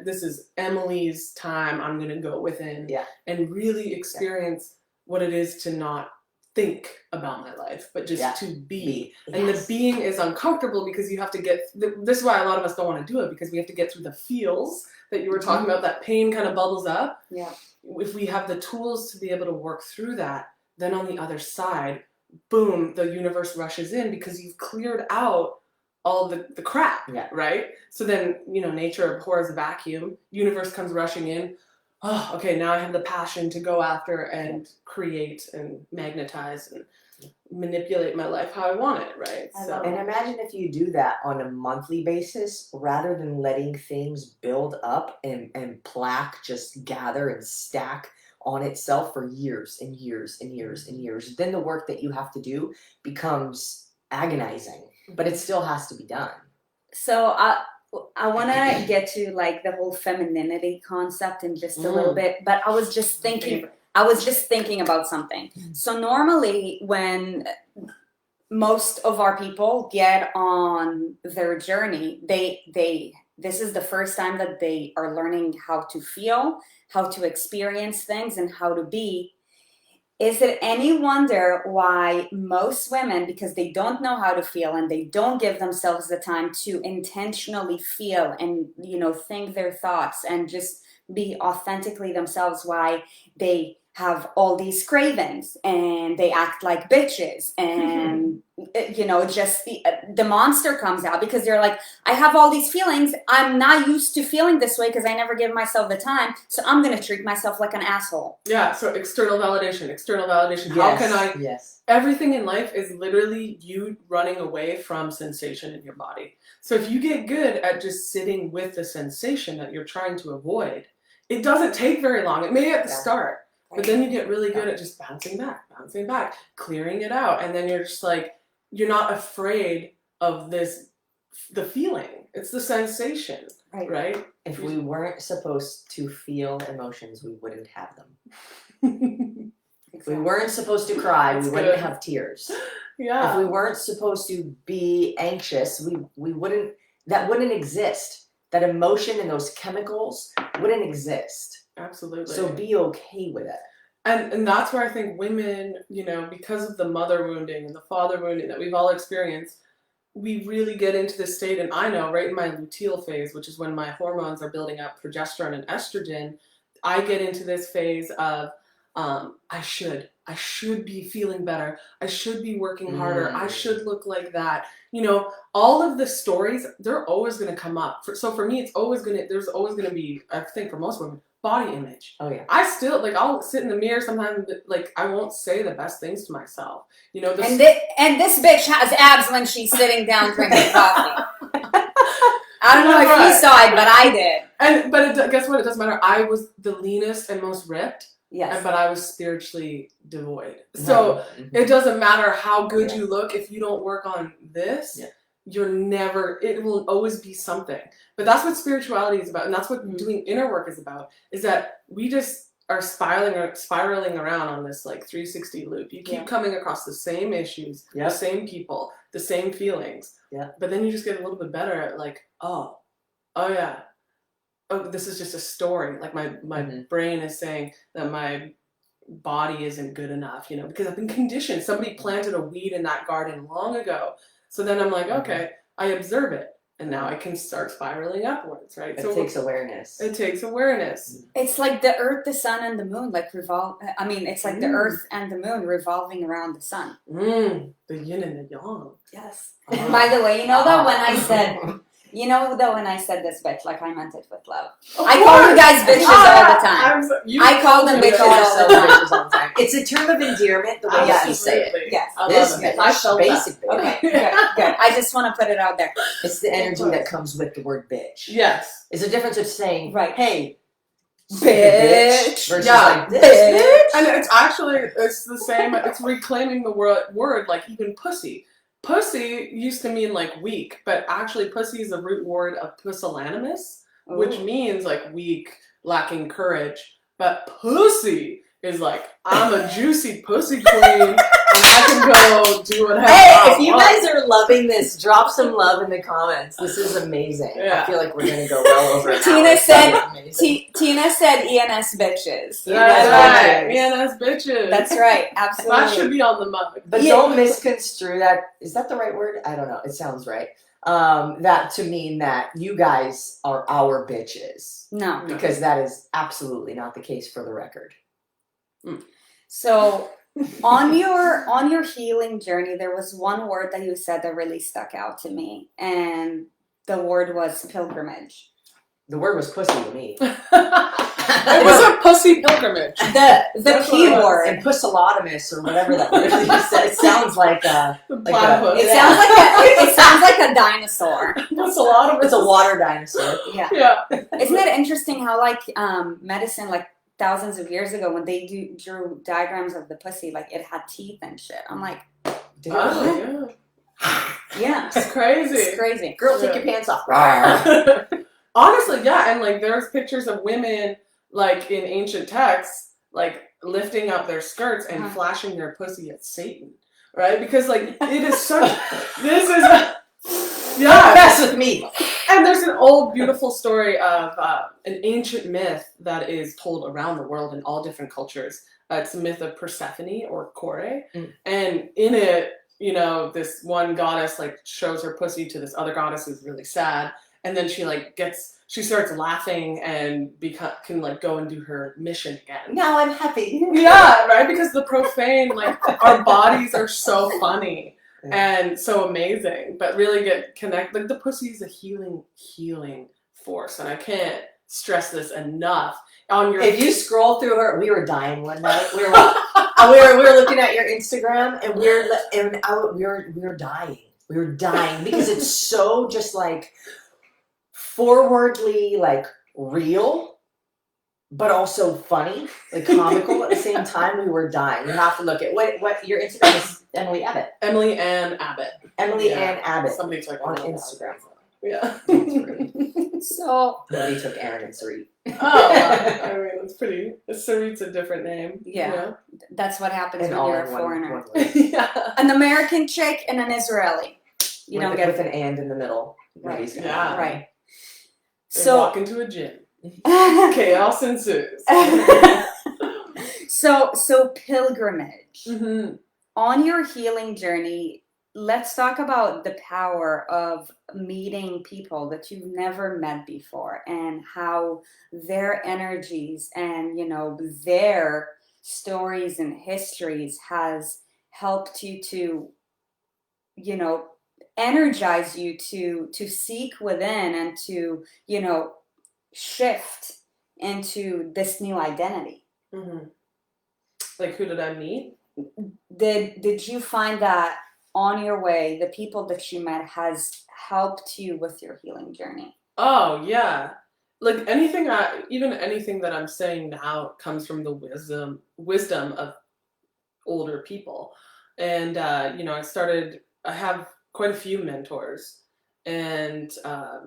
this is Emily's time. I'm going to go within and really experience what it is to not think about my life, but just to be. And the being is uncomfortable because you have to this is why a lot of us don't want to do it, because we have to get through the feels that you were talking about. That pain kind of bubbles up. Yeah. If we have the tools to be able to work through that, then on the other side, boom, the universe rushes in because you've cleared out all the crap, right? So then, nature abhors a vacuum. Universe comes rushing in. Oh, okay, now I have the passion to go after and create and magnetize and manipulate my life how I want it, right? And imagine if you do that on a monthly basis, rather than letting things build up and plaque just gather and stack on itself for years and years and years and years. Then the work that you have to do becomes agonizing, but it still has to be done. So I want to get to like the whole femininity concept in just a little bit, but I was just thinking about something. So normally when most of our people get on their journey, this is the first time that they are learning how to feel, how to experience things, and how to be. Is it any wonder why most women, because they don't know how to feel and they don't give themselves the time to intentionally feel and, think their thoughts and just be authentically themselves, why they have all these cravings and they act like bitches and, just the monster comes out because they're like, I have all these feelings. I'm not used to feeling this way because I never give myself the time. So I'm going to treat myself like an asshole. Yeah. So external validation. How can I? Yes. Everything in life is literally you running away from sensation in your body. So if you get good at just sitting with the sensation that you're trying to avoid, it doesn't take very long. It may at the start. But then you get really good at just bouncing back, clearing it out. And then you're just like, you're not afraid of the feeling. It's the sensation, right? If we weren't supposed to feel emotions, we wouldn't have them. If we weren't supposed to cry, we wouldn't have tears. Yeah. If we weren't supposed to be anxious, we wouldn't, that wouldn't exist. That emotion and those chemicals wouldn't exist. Absolutely. So be okay with it. And that's where I think women, because of the mother wounding and the father wounding that we've all experienced, we really get into this state. And I know right in my luteal phase, which is when my hormones are building up progesterone and estrogen, I get into this phase of I should be feeling better. I should be working harder. I should look like that. All of the stories, they're always going to come up. So for me, there's always going to be, I think for most women, body image. Oh yeah. I still, I'll sit in the mirror sometimes, I won't say the best things to myself. And this bitch has abs when she's sitting down drinking coffee. I don't know if you saw it, but I did. But guess what? It doesn't matter. I was the leanest and most ripped. Yes. But I was spiritually devoid. So it doesn't matter how good you look if you don't work on this. Yeah. It will always be something. But that's what spirituality is about. And that's what doing inner work is about, is that we just are spiraling around on this 360 loop. You keep coming across the same issues, the same people, the same feelings. Yeah. But then you just get a little bit better at oh yeah. Oh, this is just a story. My brain is saying that my body isn't good enough, because I've been conditioned. Somebody planted a weed in that garden long ago. So then I'm like, okay, I observe it. And now I can start spiraling upwards, right? It takes awareness. It takes awareness. It's like the earth, the sun, and the moon, like it's like the earth and the moon revolving around the sun. The yin and the yang. Yes. By the way, when I said, when I said this bitch, like I meant it with love. I call you guys bitches all the time. I call them bitches all the time. It's a term of endearment, the way you say it. Yes. I felt basically. Okay, good. I just want to put it out there. It's the energy that comes with the word bitch. Yes. It's a difference of saying, right, hey, bitch, versus like this bitch. And it's the same, it's reclaiming the word, like even pussy. Pussy used to mean like weak, but actually pussy is the root word of pusillanimous, which means like weak, lacking courage. But pussy is like, I'm a juicy pussy queen, and I can go do whatever I if you want. guys are loving this, drop some love in the comments. This is amazing. Yeah. I feel like we're going to go well over an Tina hour. said, Tina said ENS bitches. That's right. ENS bitches. That's right. Absolutely. That should be on the mug. But don't misconstrue that. Is that the right word? I don't know. It sounds right. That to mean that you guys are our bitches. No. Because that is absolutely not the case for the record. So on your healing journey, there was one word that you said that really stuck out to me, and the word was pilgrimage. The word was pussy to me. It was a pussy pilgrimage. The P word. And pusillanimous or whatever that word you said. It sounds like a... Platypus. It sounds like a dinosaur. It's a water dinosaur. Yeah. Isn't it interesting how like medicine, like thousands of years ago, when they drew diagrams of the pussy, like it had teeth and shit. I'm like, Dude. yeah. It's crazy. It's crazy. Girl, take your pants off. Honestly, yeah, and like there's pictures of women like in ancient texts, like lifting up their skirts and flashing their pussy at Satan, right? Because like it is such. This is mess with me. And there's an old beautiful story of an ancient myth that is told around the world in all different cultures. It's the myth of Persephone or Kore, and in it, this one goddess like shows her pussy to this other goddess who's really sad. And then she starts laughing and can like go and do her mission again. Now I'm happy. Yeah, right? Because the profane, like our bodies are so funny and so amazing, but really get connected. Like the pussy is a healing force, and I can't stress this enough. If you scroll through her, we were dying one night. We were looking at your Instagram, and we were dying. We were dying because it's so just like forwardly like real, but also funny, like comical at the same time. We were dying. You have to look at what your Instagram is. Emily Abbott. Emily Ann Abbott. Emily Ann Abbott. Somebody took on Instagram. Yeah. So nobody took Erin and Sarit. I mean, it's pretty. Sarit's a different name. Yeah. That's what happens And when you're a foreigner. One Yeah. An American chick and an Israeli. You don't get with an and in the middle. Right. Yeah. Right. They walk into a gym. Chaos ensues. So pilgrimage. Mm-hmm. On your healing journey, let's talk about the power of meeting people that you've never met before and how their energies and, their stories and histories has helped you to, energize you to seek within and to, shift into this new identity. Mm-hmm. Like, who did I meet? Did you find that on your way, the people that you met has helped you with your healing journey? Oh, yeah. Like even anything that I'm saying now comes from the wisdom of older people. And, I have quite a few mentors and of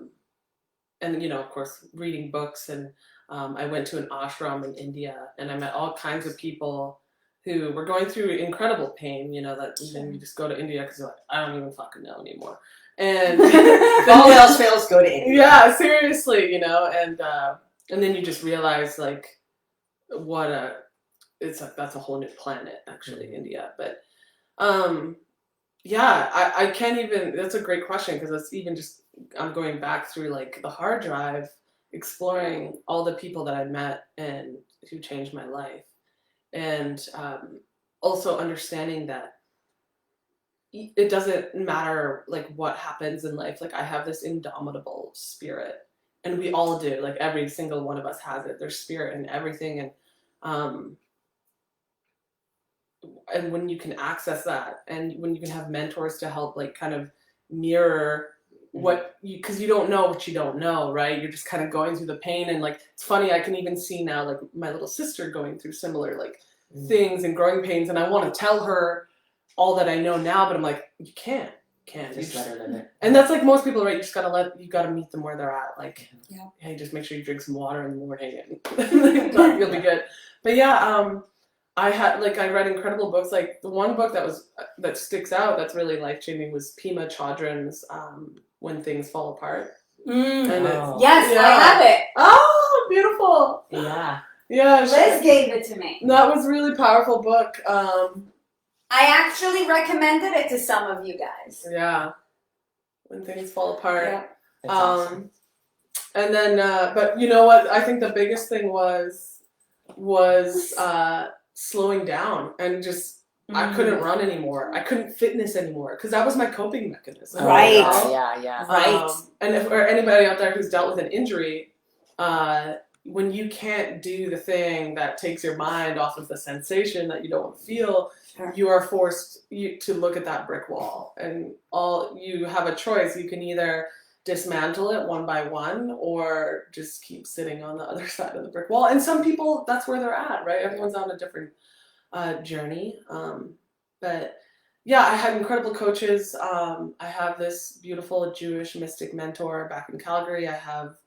course, reading books. And I went to an ashram in India and I met all kinds of people who were going through incredible pain, that you just go to India because you're like, I don't even fucking know anymore. And all else fails, go to India. Yeah, seriously, and then you just realize like that's a whole new planet, actually, India. But I can't even, that's a great question because it's even just I'm going back through like the hard drive, exploring all the people that I met and who changed my life, and also understanding that it doesn't matter like what happens in life. Like I have this indomitable spirit, and we all do. Like every single one of us has it. There's spirit in everything, and when you can access that, and when you can have mentors to help like kind of mirror what you, because you don't know what you don't know, right? You're just kind of going through the pain, and like it's funny, I can even see now like my little sister going through similar like things and growing pains, and I want to tell her all that I know now, but I'm like, you can't Just let her live it. and that's like most people, right? You just gotta meet them where they're at. Like, hey, just make sure you drink some water in the morning, and you'll be good. But yeah, I read incredible books. Like the one book that sticks out that's really life changing was Pema Chodron's When Things Fall Apart. And Yes, I have it. Oh, beautiful. Yeah. Yeah, Liz gave it to me. that was a really powerful book. I actually recommended it to some of you guys. Yeah, When Things Fall Apart. Yeah. That's awesome. And then, but you know what? I think the biggest thing was slowing down, and just I couldn't run anymore. I couldn't fitness anymore because that was my coping mechanism. Right. Yeah. Right. And if or anybody out there who's dealt with an injury, when you can't do the thing that takes your mind off of the sensation that you don't want to feel, you are forced to look at that brick wall, and you have a choice. You can either dismantle it one by one, or just keep sitting on the other side of the brick wall. And some people, that's where they're at, right? Everyone's on a different journey. But yeah, I had incredible coaches. I have this beautiful Jewish mystic mentor back in Calgary. I have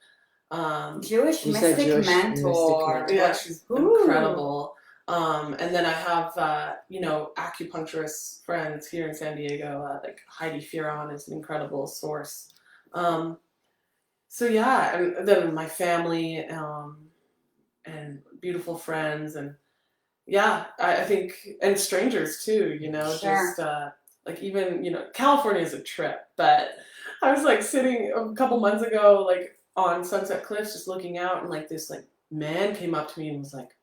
Jewish mystic mentor. yeah, she's incredible. And then I have acupuncturist friends here in San Diego. Like Heidi Furon is an incredible source. So yeah, and then my family and beautiful friends, and yeah, I think, and strangers too, just like even, California is a trip, but I was like sitting a couple months ago, like on Sunset Cliffs, just looking out, and like this like man came up to me and was like,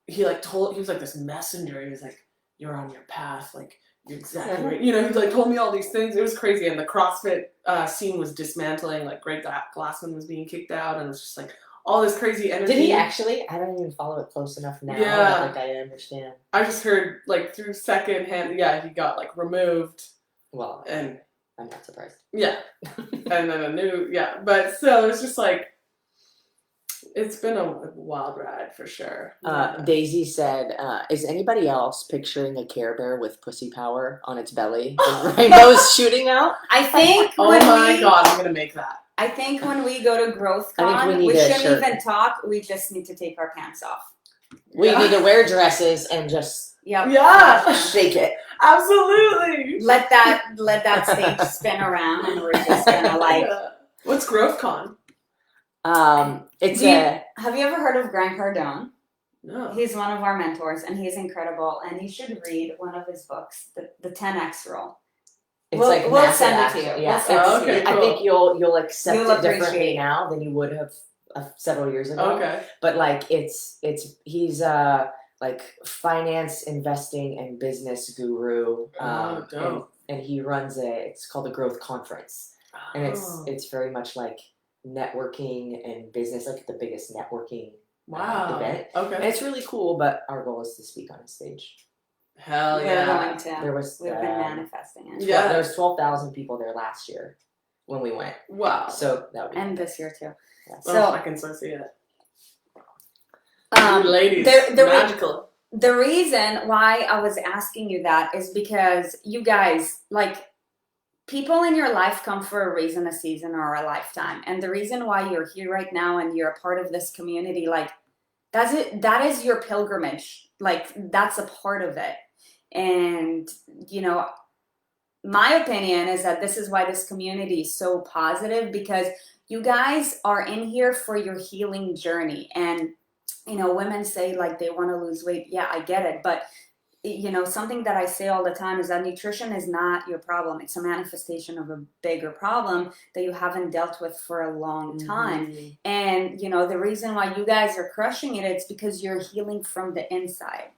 he was like this messenger. He was like, "You're on your path, like you're exactly right." He like told me all these things. It was crazy, and the CrossFit scene was dismantling. Like Greg Glassman was being kicked out, and it was just like all this crazy energy. Did he actually? I don't even follow it close enough now. Yeah, like I understand. I just heard like through secondhand. Yeah, he got like removed. Well, and I'm not surprised. Yeah, and then a new but still, it's just like. It's been a wild ride for sure. Daisy said, is anybody else picturing a Care Bear with pussy power on its belly? The rainbows shooting out? I think oh my God, I'm going to make that. I think when we go to GrowthCon, we shouldn't even talk. We just need to take our pants off. We need to wear dresses and just shake it. Absolutely. Let that stage spin around, and we're just going to What's GrowthCon? Have you ever heard of Grant Cardone? No. He's one of our mentors, and he's incredible. And you should read one of his books, the 10X Rule. We'll send it to you. Yeah. Cool. I think you'll accept it differently now than you would have several years ago. Okay. But like he's like finance, investing, and business guru. And he runs it's called the Growth Conference, and it's very much like networking and business, like the biggest networking event. Okay. And it's really cool, but our goal is to speak on a stage. Hell yeah. We've been manifesting it. Yeah. There was 12,000 people there last year when we went. Wow. So that would be and this year too. Yeah. So I can so see it. Ladies, magical. The reason why I was asking you that is because you guys, like, people in your life come for a reason, a season, or a lifetime. And the reason why you're here right now and you're a part of this community, like, that is your pilgrimage. Like, that's a part of it. And, my opinion is that this is why this community is so positive, because you guys are in here for your healing journey. And, women say, like, they want to lose weight. Yeah, I get it. But something that I say all the time is that nutrition is not your problem. It's a manifestation of a bigger problem that you haven't dealt with for a long time. Mhm. And, the reason why you guys are crushing it, it's because you're healing from the inside.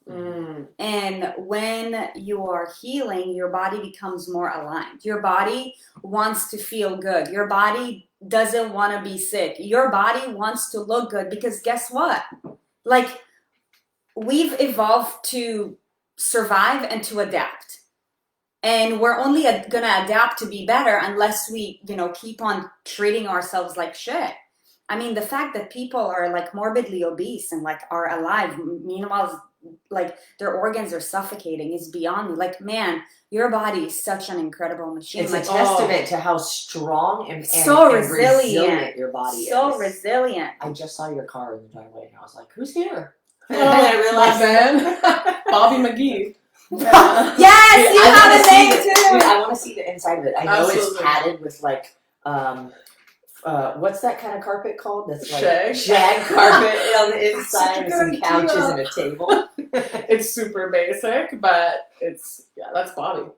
Mm. And when you are healing, your body becomes more aligned. Your body wants to feel good. Your body doesn't want to be sick. Your body wants to look good because guess what? Like, we've evolved to survive and to adapt. And we're only going to adapt to be better unless we, keep on treating ourselves like shit. I mean, the fact that people are like morbidly obese and like are alive, meanwhile, like their organs are suffocating is beyond me. Like, man, your body is such an incredible machine. It's like, a testament to how strong and so and resilient your body is. So resilient. I just saw your car in the driveway and I was like, who's here? Oh, And I realized then Bobby McGee. Yes, you have a name too. I want to see the inside of it. I know it's Absolutely. padded with like what's that kind of carpet called? That's like Shag carpet on the inside with some Good couches idea. and a table. It's super basic, but that's Bobby.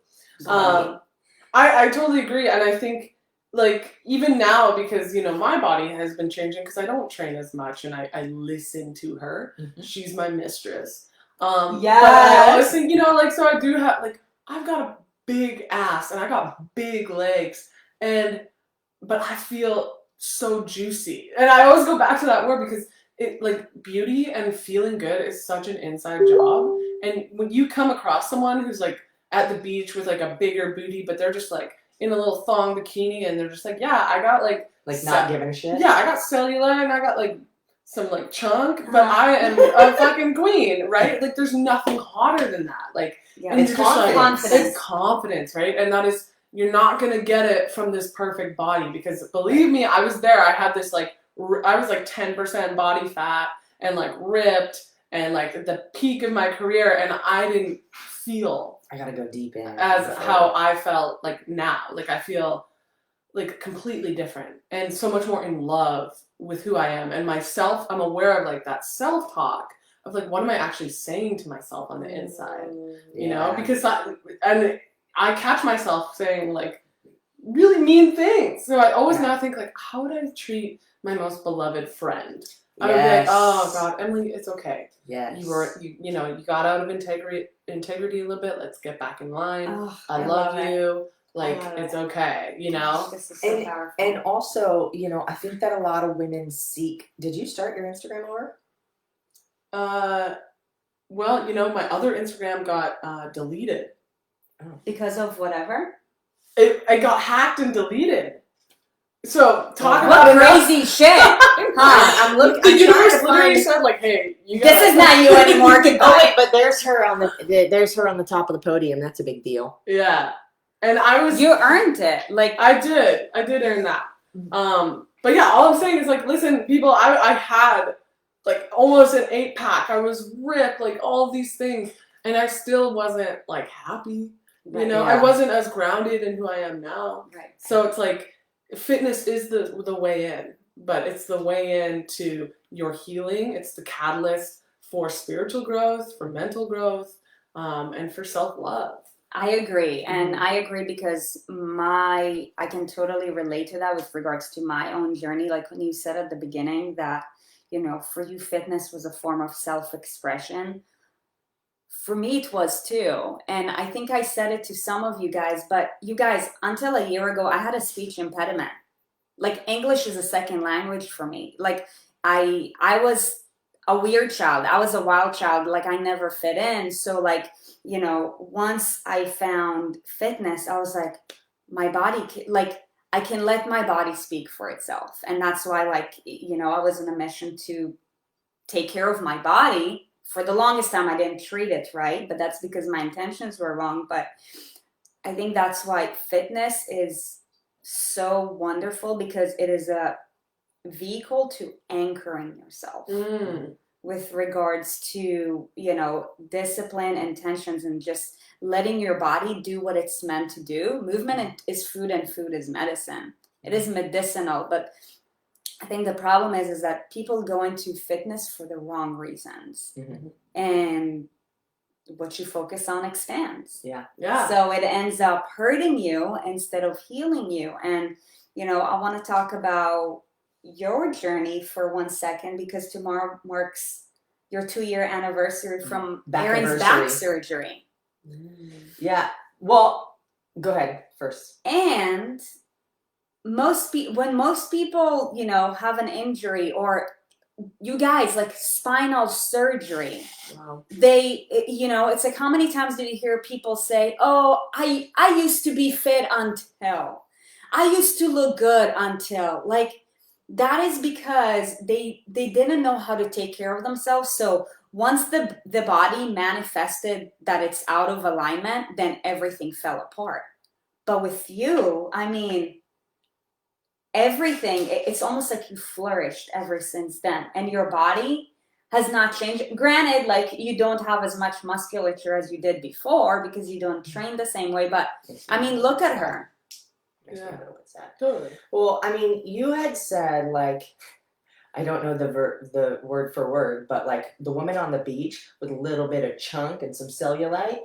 I totally agree, and I think like even now because my body has been changing because I don't train as much and I listen to her. Mhm. She's my mistress. Yes. But I always think like so I do have like I've got a big ass and I got big legs but I feel so juicy, and I always go back to that word because it like beauty and feeling good is such an inside job. And when you come across someone who's like at the beach with like a bigger booty, but they're just like in a little thong bikini and they're just like, yeah, I got like not giving a shit. Yeah, I got cellular and I got like some like chunk, but I am a fucking queen, right? Like there's nothing hotter than that. Like and It's you're just like, confidence. It's confidence, right? And that is you're not gonna get it from this perfect body because believe me, I was there. I had this like I was like 10% body fat and like ripped and like at the peak of my career, and I didn't feel I gotta go deep in as how I felt like now. Like I feel like completely different and so much more in love with who I am and myself. I'm aware of like that self-talk of like what am I actually saying to myself on the inside, because I catch myself saying like really mean ththings. So I always now think like, how would I treat my most beloved friend? I would be like, oh God, Emily, it's okay. Yes. You got out of integrity a little bit. Let's get back in line. Oh, I love you. Like it's okay, This is so powerful. And also, I think that a lot of women seek. Did you start your Instagram over? Well, my other Instagram got deleted. Because of whatever? It got hacked and deleted. So talk what about crazy shit. Huh? I'm looking. The universe literally said like, "Hey, this is not you anymore." Oh wait, but there's her on the top of the podium. That's a big deal. Yeah, and I was. You earned it. Like I did earn that. But yeah, all I'm saying is like, listen, people, I had like almost an 8-pack. I was ripped, like all of these things, and I still wasn't like happy. right, I wasn't as grounded in who I am now. Right. So it's like fitness is the way in, but it's the way in to your healing. It's the catalyst for spiritual growth, for mental growth, and for self-love. I agree. And I agree because I can totally relate to that with regards to my own journey. Like when you said at the beginning that, for you, fitness was a form of self-expression. For me, it was too. And I think I said it to some of you guys, but you guys, until a year ago, I had a speech impediment. Like English is a second language for me. Like I was a weird child. I was a wild child. Like I never fit in. So like, once I found fitness, I was like, my body, I can let my body speak for itself. And that's why I was on a mission to take care of my body. For the longest time, I didn't treat it right, but that's because my intentions were wrong. But I think that's why fitness is so wonderful, because it is a vehicle to anchoring yourself with regards to, discipline, intentions, and just letting your body do what it's meant to do. Movement is food and food is medicine. It is medicinal, but I think the problem is that people go into fitness for the wrong reasons. And what you focus on expands. Yeah. So it ends up hurting you instead of healing you. And, I want to talk about your journey for 1 second, because tomorrow marks your 2-year anniversary from Erin's back surgery. Yeah. Well, go ahead first. And when most people, have an injury, or you guys, like spinal surgery, Wow. it's like, how many times did you hear people say, oh, I used to be fit until, I used to look good until, like, that is because they didn't know how to take care of themselves. So once the body manifested that it's out of alignment, then everything fell apart. But with you, I mean, everything, it's almost like you flourished ever since then. And your body has not changed. Granted, like, you don't have as much musculature as you did before because you don't train the same way. But, I mean, look at her. Yeah. Totally. Well, I mean, you had said, like, I don't know the word for word, but like the woman on the beach with a little bit of chunk and some cellulite,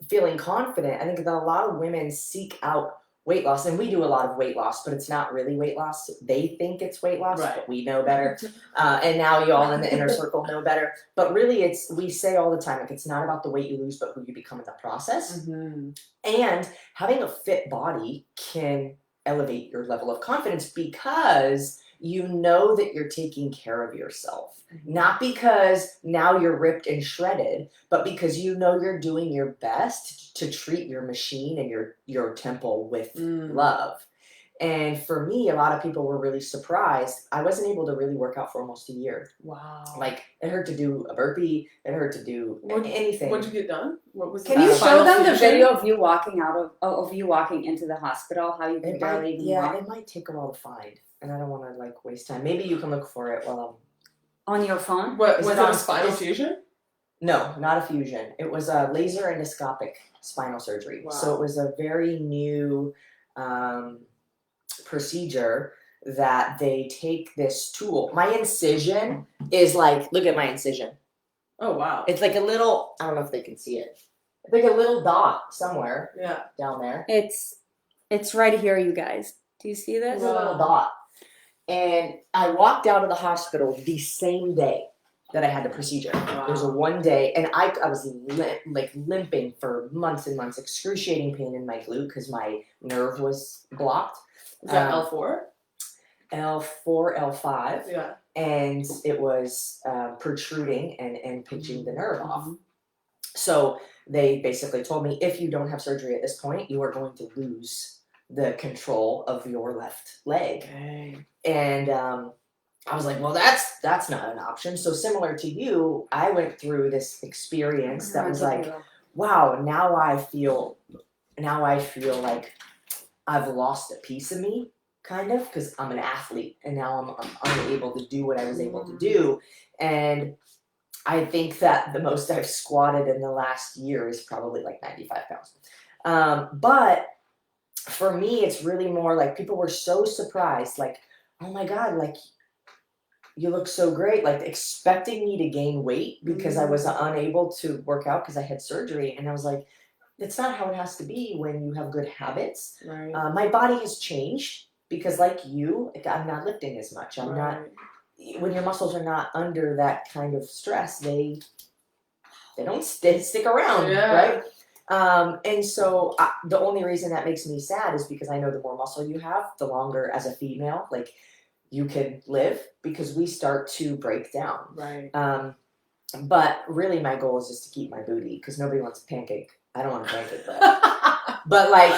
feeling confident. I think that a lot of women seek out weight loss, and we do a lot of weight loss, but it's not really weight loss. They think it's weight loss, Right. but we know better. And now you all in the inner circle know better. But really, we say all the time, like, it's not about the weight you lose, but who you become in the process. Mm-hmm. And having a fit body can elevate your level of confidence because you know that you're taking care of yourself. Not because now you're ripped and shredded, but because you know you're doing your best to treat your machine and your temple with love. And for me, a lot of people were really surprised. I wasn't able to really work out for almost a year. Wow. Like, it hurt to do a burpee. It hurt to do anything. What'd you get done? What was? Can you show them the video of you walking of you walking into the hospital? How you could barely even walk? It might take a while to find, and I don't want to like waste time. Maybe you can look for it while I'm on your phone. What was it? A spinal fusion? No, not a fusion. It was a laser endoscopic spinal surgery. Wow. So it was a very new procedure that they take this tool. My incision is like, look at my incision. Oh, wow. It's like a little, I don't know if they can see it. It's like a little dot somewhere down there. It's right here, you guys. Do you see this? It's a little dot. And I walked out of the hospital the same day that I had the procedure. Wow. It was a 1 day, and I was limping for months and months, excruciating pain in my glute because my nerve was blocked. Is that L4? L4, L5. Yeah. And it was protruding and pinching the nerve off. So they basically told me, if you don't have surgery at this point, you are going to lose the control of your left leg. Okay. And I was like, well, that's not an option. So similar to you, I went through this experience that was like, wow, now I feel like I've lost a piece of me, kind of, because I'm an athlete and now I'm unable to do what I was able to do. And I think that the most I've squatted in the last year is probably like 95 pounds. But for me, it's really more like people were so surprised, like, oh my God, like, you look so great, like expecting me to gain weight because I was unable to work out because I had surgery. And I was like, it's not how it has to be when you have good habits. Right. My body has changed because, like you, I'm not lifting as much. I'm not, when your muscles are not under that kind of stress, they don't stick around, right? And so the only reason that makes me sad is because I know the more muscle you have, the longer as a female, like, you can live, because we start to break down. Right. But really my goal is just to keep my booty, because nobody wants a pancake. I don't want a pancake, but like,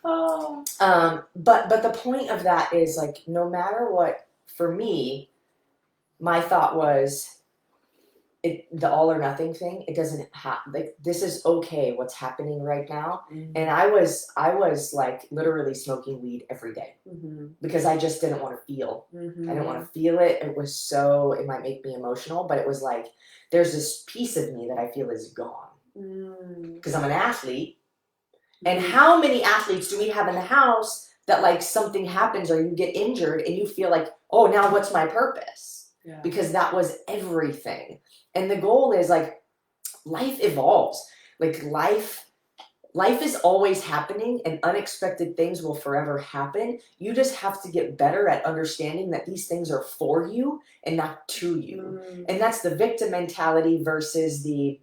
but the point of that is, like, no matter what, for me, my thought was, the all or nothing thing, it doesn't happen. Like, this is okay, what's happening right now. And I was like literally smoking weed every day because I just didn't want to feel. I didn't want to feel it. It was so, it might make me emotional, but it was like, there's this piece of me that I feel is gone because I'm an athlete. And how many athletes do we have in the house that, like, something happens or you get injured and you feel like, oh, now what's my purpose? Because that was everything. And the goal is, like, life evolves. Like life is always happening, and unexpected things will forever happen. You just have to get better at understanding that these things are for you and not to you. And that's the victim mentality versus the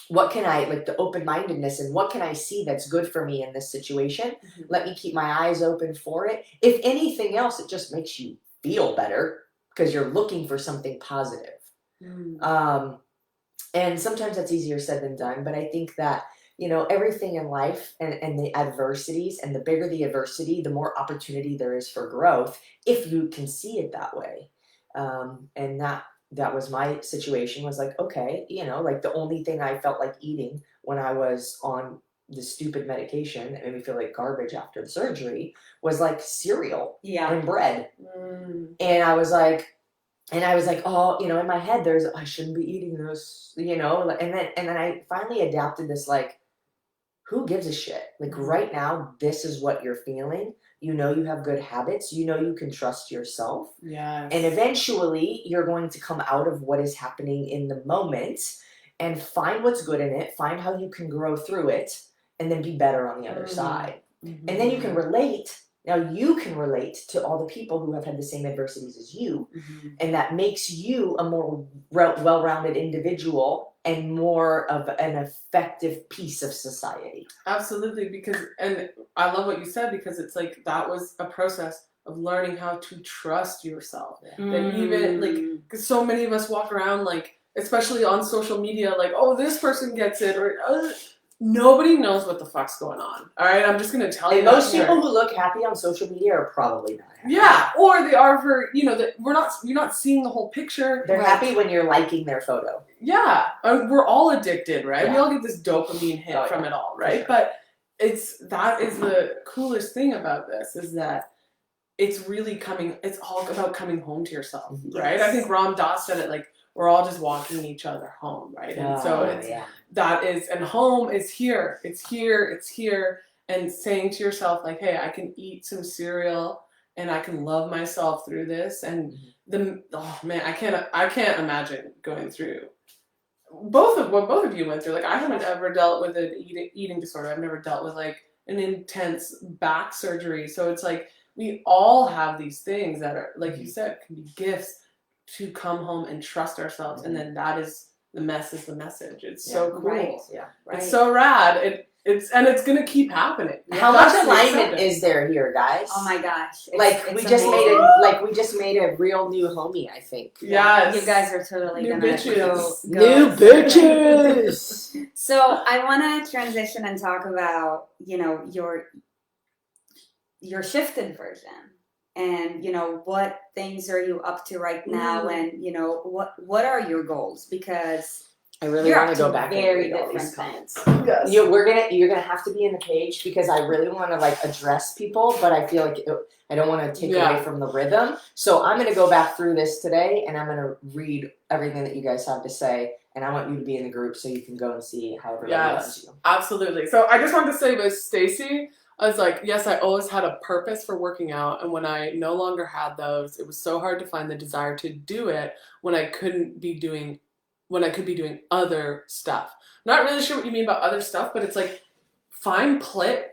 what can I, like the open-mindedness, and what can I see that's good for me in this situation? Let me keep my eyes open for it. If anything else, it just makes you feel better because you're looking for something positive. And sometimes that's easier said than done, but I think that, you know, everything in life and the adversities, and the bigger the adversity, the more opportunity there is for growth if you can see it that way. And that was my situation, was like, okay, you know, like the only thing I felt like eating when I was on the stupid medication that made me feel like garbage after the surgery was like cereal and bread. And I was like, oh, you know, in my head, I shouldn't be eating those, you know, and then I finally adapted this, like, who gives a shit? Like right now, this is what you're feeling. You know, you have good habits. You know, you can trust yourself. Yes. And eventually you're going to come out of what is happening in the moment and find what's good in it, find how you can grow through it, and then be better on the other side. And then you can relate. Now you can relate to all the people who have had the same adversities as you. And that makes you a more well-rounded individual and more of an effective piece of society. Absolutely, because, and I love what you said, because it's like that was a process of learning how to trust yourself. That even, like, because so many of us walk around, like, especially on social media, like, oh, this person gets it, or nobody knows what the fuck's going on. All right, I'm just gonna tell you. And most people who look happy on social media are probably not happy. Yeah, or they are for, you know, that you're not seeing the whole picture. They're happy when you're liking their photo. Yeah, we're all addicted, right? Yeah. We all get this dopamine hit from it all, right? Sure. But that is the coolest thing about this, is that it's all about coming home to yourself, right? I think Ram Dass said it, like, we're all just walking each other home, right? And so and home is here. It's here. And saying to yourself, like, hey, I can eat some cereal and I can love myself through this. And I can't imagine going through both of you went through. Like, I haven't ever dealt with an eating disorder. I've never dealt with like an intense back surgery. So it's like we all have these things that are, like you said, can be gifts to come home and trust ourselves. And then that is the message. It's so cool. Right. It's so rad. It's gonna keep happening. How much alignment is there here, guys? Oh my gosh! We just made a real new homie, I think. Yes. You guys are totally new gonna bitches. New bitches. So I want to transition and talk about, you know, your shifted version, and, you know, what things are you up to right now, and, you know, what are your goals? Because I really want to go back and read all these comments. Yes. You're gonna have to be in the page, because I really want to like address people, but I feel like I don't want to take away from the rhythm. So I'm gonna go back through this today, and I'm gonna read everything that you guys have to say, and I want you to be in the group so you can go and see how everybody loves you. Absolutely. So I just wanted to say with Stacy, I was like, yes, I always had a purpose for working out, and when I no longer had those, it was so hard to find the desire to do it when I could be doing other stuff. Not really sure what you mean about other stuff, but it's like, find play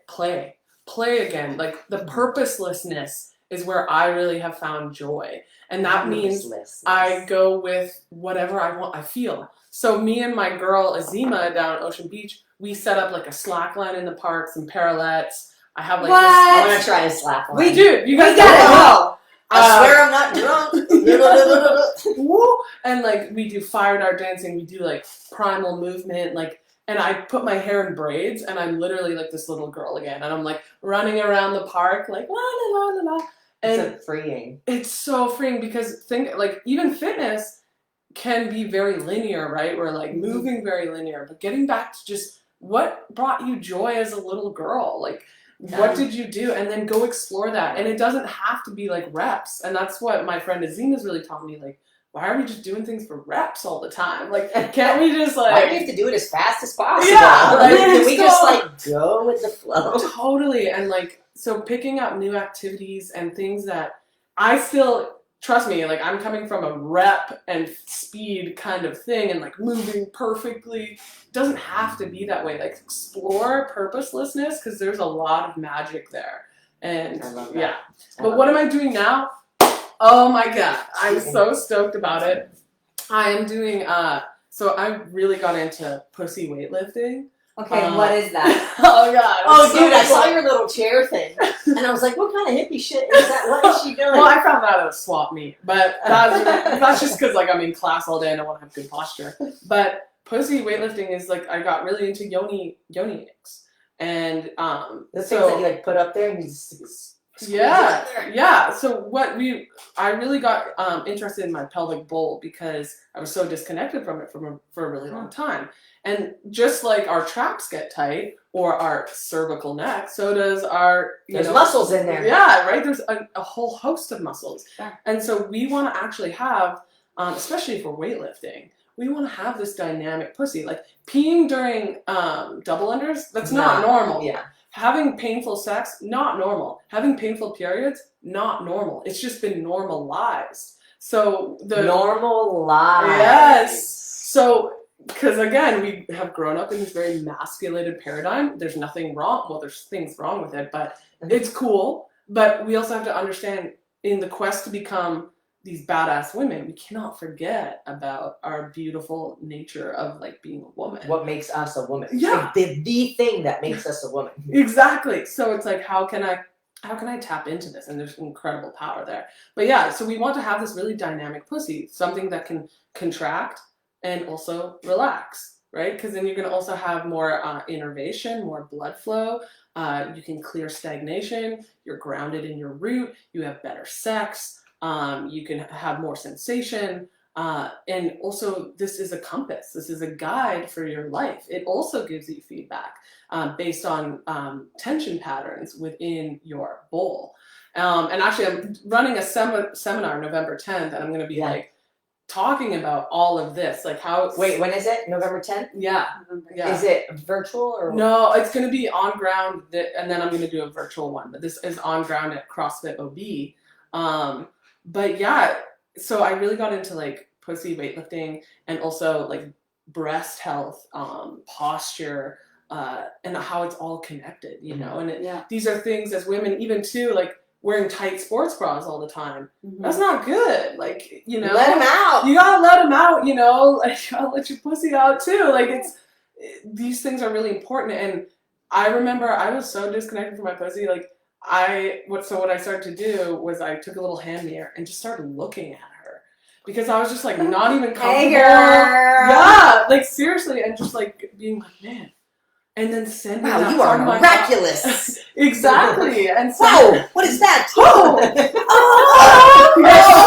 again. Like, the purposelessness is where I really have found joy. And that means I go with whatever I feel. So me and my girl Azima down at Ocean Beach, we set up like a slack line in the park, some parallettes. I have like I want to try a slack line. We do. You guys gotta go. I swear I'm not drunk. And like, we do fire dart dancing, we do like primal movement, like, and I put my hair in braids, and I'm literally like this little girl again, and I'm like running around the park like la la la la la. And it's freeing. It's so freeing, because like even fitness can be very linear, right? We're like moving very linear, but getting back to just what brought you joy as a little girl, like, what did you do? And then go explore that. And it doesn't have to be like reps. And that's what my friend Azina's really taught me. Like, why are we just doing things for reps all the time? Like, can't we just like... Why do we have to do it as fast as possible? Yeah. Like, can we just like go with the flow? Totally. And like, so picking up new activities and things that I still trust me, like I'm coming from a rep and speed kind of thing and like moving perfectly. It doesn't have to be that way. Like explore purposelessness because there's a lot of magic there. And I love that. yeah. But what am I doing now? Oh my God. I'm so stoked about it. I am doing, so I really got into pussy weightlifting. Okay, what is that? Oh God. Oh, it's so dude, I saw cool. your little chair thing, and I was like, "What kind of hippie shit is that? What is she doing?" Well, I found that at a swap meet, but that's just because like I'm in class all day and I want to have good posture. But pussy weightlifting is like I got really into yoni nicks, and the things that you like put up there and you just yeah, yeah. So I really got interested in my pelvic bowl because I was so disconnected from it for a really long time. And just like our traps get tight or our cervical neck, so does our there's muscles in there. Yeah, right. There's a whole host of muscles, Sure. and so we want to actually have, especially for weightlifting, we want to have this dynamic pussy. Like peeing during double unders, that's not normal. Yeah. Having painful sex, not normal. Having painful periods, not normal. It's just been normalized. So normalized. Yes. So, because again, we have grown up in this very masculated paradigm. There's nothing wrong. Well, there's things wrong with it, but it's cool. But we also have to understand in the quest to become these badass women, we cannot forget about our beautiful nature of like being a woman. What makes us a woman? Yeah. Like, the thing that makes us a woman. Exactly. So it's like, how can I tap into this? And there's incredible power there. But yeah, so we want to have this really dynamic pussy, something that can contract and also relax, right? Because then you're going to also have more innervation, more blood flow. You can clear stagnation. You're grounded in your root. You have better sex. You can have more sensation. And also, this is a compass. This is a guide for your life. It also gives you feedback based on tension patterns within your bowl. And actually, I'm running a seminar November 10th, and I'm going to be like talking about all of this, like how. Wait, when is it? November 10th? Yeah. Is it virtual or? No, it's going to be on ground, and then I'm going to do a virtual one. But this is on ground at CrossFit OB. But yeah, so I really got into like pussy weightlifting and also like breast health, posture, and how it's all connected, you know. And these are things as women, even too, like wearing tight sports bras all the time. That's not good. Like, you know, let them out. You gotta let them out. You know, like you gotta let your pussy out too. Like these things are really important. And I remember I was so disconnected from my pussy. Like what I started to do was I took a little hand mirror and just started looking at her because I was just like not even comfortable. Hey, girl. Yeah, like seriously, and just like being like, man, and then sending that you are from my miraculous. Exactly, and so whoa, what is that?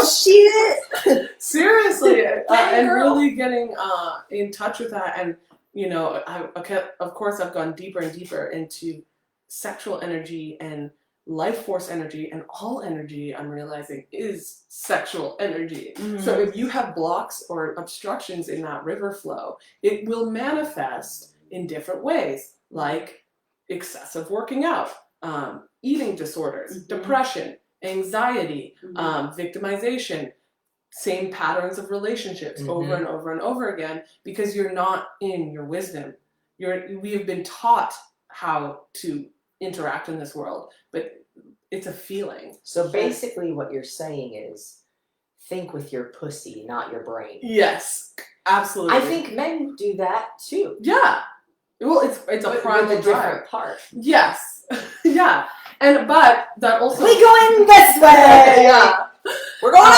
Shit! Seriously, and really getting in touch with that, and you know, of course, I've gone deeper and deeper into sexual energy and life force energy, and all energy I'm realizing is sexual energy. So if you have blocks or obstructions in that river flow, it will manifest in different ways, like excessive working out, eating disorders, depression, anxiety, victimization, same patterns of relationships over and over and over again, because you're not in your wisdom. We have been taught how to interact in this world, but it's a feeling. So basically what you're saying is think with your pussy, not your brain. Yes, absolutely. I think men do that too. Yeah. Well, it's a primal with a drive. different part. Yes. Yeah. But that also We're going this way. Yeah. We're going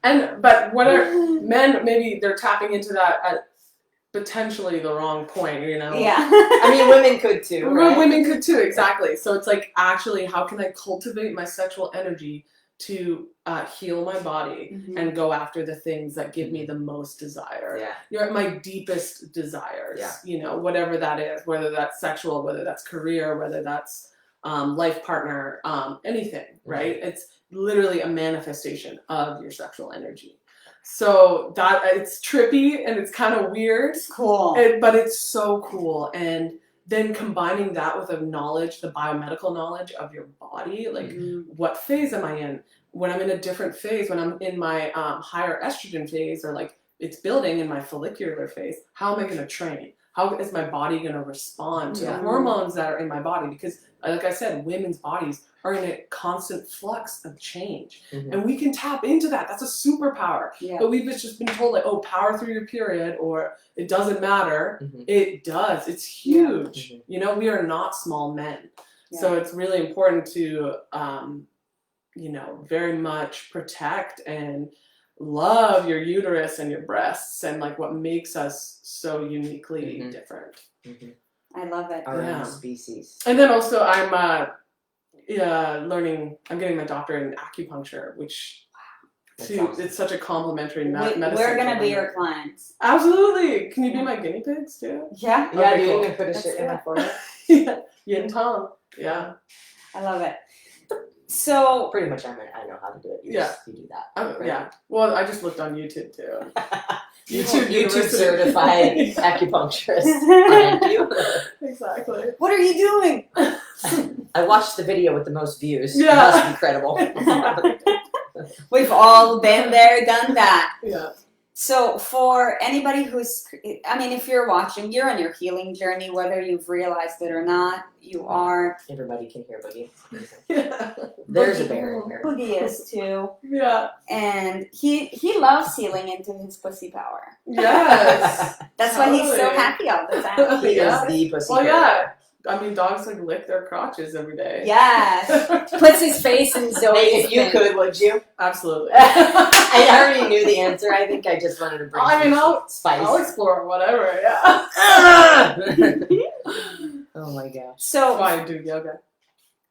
up. But what are men? Maybe they're tapping into that at potentially the wrong point, you know? Yeah. I mean, women could too, right? Women could too, exactly. So it's like, actually, how can I cultivate my sexual energy to heal my body and go after the things that give me the most desire? Yeah. You're at my deepest desires, Yeah. you know, whatever that is, whether that's sexual, whether that's career, whether that's life partner, anything, right? It's literally a manifestation of your sexual energy. So that it's trippy and it's kind of weird. It's cool. But it's so cool. And then combining that with the knowledge, the biomedical knowledge of your body, like what phase am I in? when I'm in a different phase, when I'm in my higher estrogen phase, or like it's building in my follicular phase, how am I going to train? How is my body going to respond to the hormones that are in my body? Because, like I said, women's bodies are in a constant flux of change. And we can tap into that. That's a superpower. Yeah. But we've just been told, like, oh, power through your period, or it doesn't matter. It does. It's huge. You know, we are not small men. Yeah. So it's really important to, you know, very much protect and love your uterus and your breasts and like what makes us so uniquely different. I love it. Our own species. And then also I'm getting my doctorate in acupuncture, which it's such a complimentary medicine. We're going to be your clients. Absolutely. Can you be my guinea pigs too? Yeah. Yeah, Okay, you cool. can put a shit in my forehead. Yeah. Yin Tong. Yeah. I love it. So Pretty much, I know how to do it. You do that. Right? Yeah. Well, I just looked on YouTube too. YouTube certified acupuncturist. Thank you. Exactly. what are you doing? I watched the video with the most views. Yeah. It must be credible. We've all been there, done that. Yeah. So for anybody who's, I mean, if you're watching, you're on your healing journey, whether you've realized it or not, you are. Everybody can hear Boogie. Yeah. There's a bear in there. Boogie is too. Yeah. And he loves healing into his pussy power. Yes. That's why he's so Totally. happy all the time. He Yeah. is the pussy Well, bear. yeah. I mean, dogs like lick their crotches every day. Yes. Puts his face in Zoe's Hey, if you thing. could, would you? Absolutely. I already knew the answer. I think I just wanted to bring some spice. I'll explore whatever. Yeah. Oh my gosh. That's So, why I do yoga.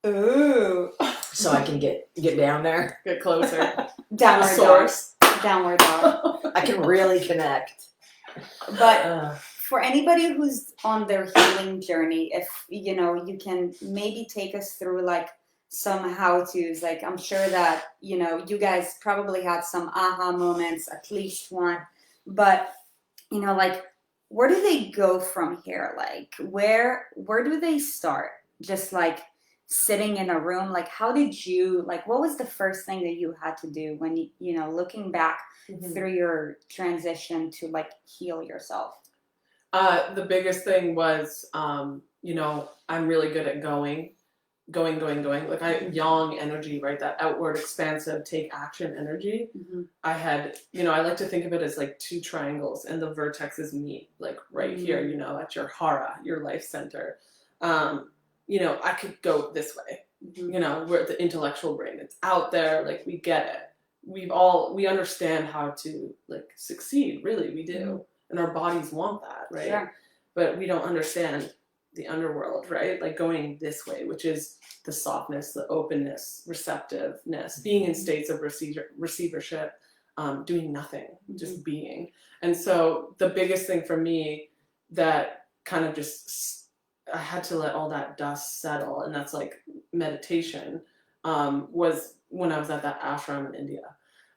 ooh, So I can get down there. Get closer. downward dog. Source. Downward dog. I can really connect. But for anybody who's on their healing journey, if you know, you can maybe take us through like some how-tos. Like I'm sure that, you know, you guys probably had some aha moments, at least one. But, you know, like where do they go from here? Like where do they start? Just like sitting in a room, like how did you, like what was the first thing that you had to do when you know, looking back through your transition to like heal yourself? The biggest thing was, you know, I'm really good at going. Like yang energy, right? That outward, expansive, take action energy. I had, you know, I like to think of it as like two triangles and the vertexes meet like right here, you know, at your hara, your life center. You know, I could go this way, you know, we're the intellectual brain. It's out there. Like we get it. We understand how to like succeed. Really, we do. And our bodies want that, right? Sure. But we don't understand the underworld, right? Like going this way, which is the softness, the openness, receptiveness, being in states of receivership, doing nothing, just being. And so the biggest thing for me that kind of just, I had to let all that dust settle, and that's like meditation, was when I was at that ashram in India.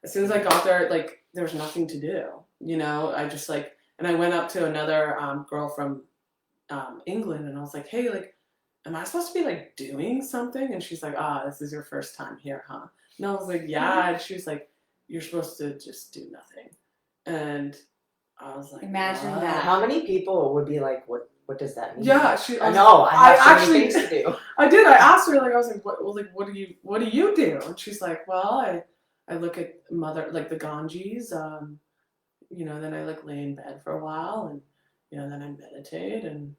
As soon as I got there, like there was nothing to do, you know, I just like, and I went up to another girl from England, and I was like, hey, like, am I supposed to be like doing something? And she's like, this is your first time here, huh? And I was like, yeah. And she was like, you're supposed to just do nothing. And I was like, Imagine what? that. How many people would be like, what does that mean? Yeah, I know. I have so many actually, things to do. I did. I asked her, like, I was like, what do you do? And she's like, well, I look at like the Ganges, you know, then I like lay in bed for a while, and you know, then I meditate, and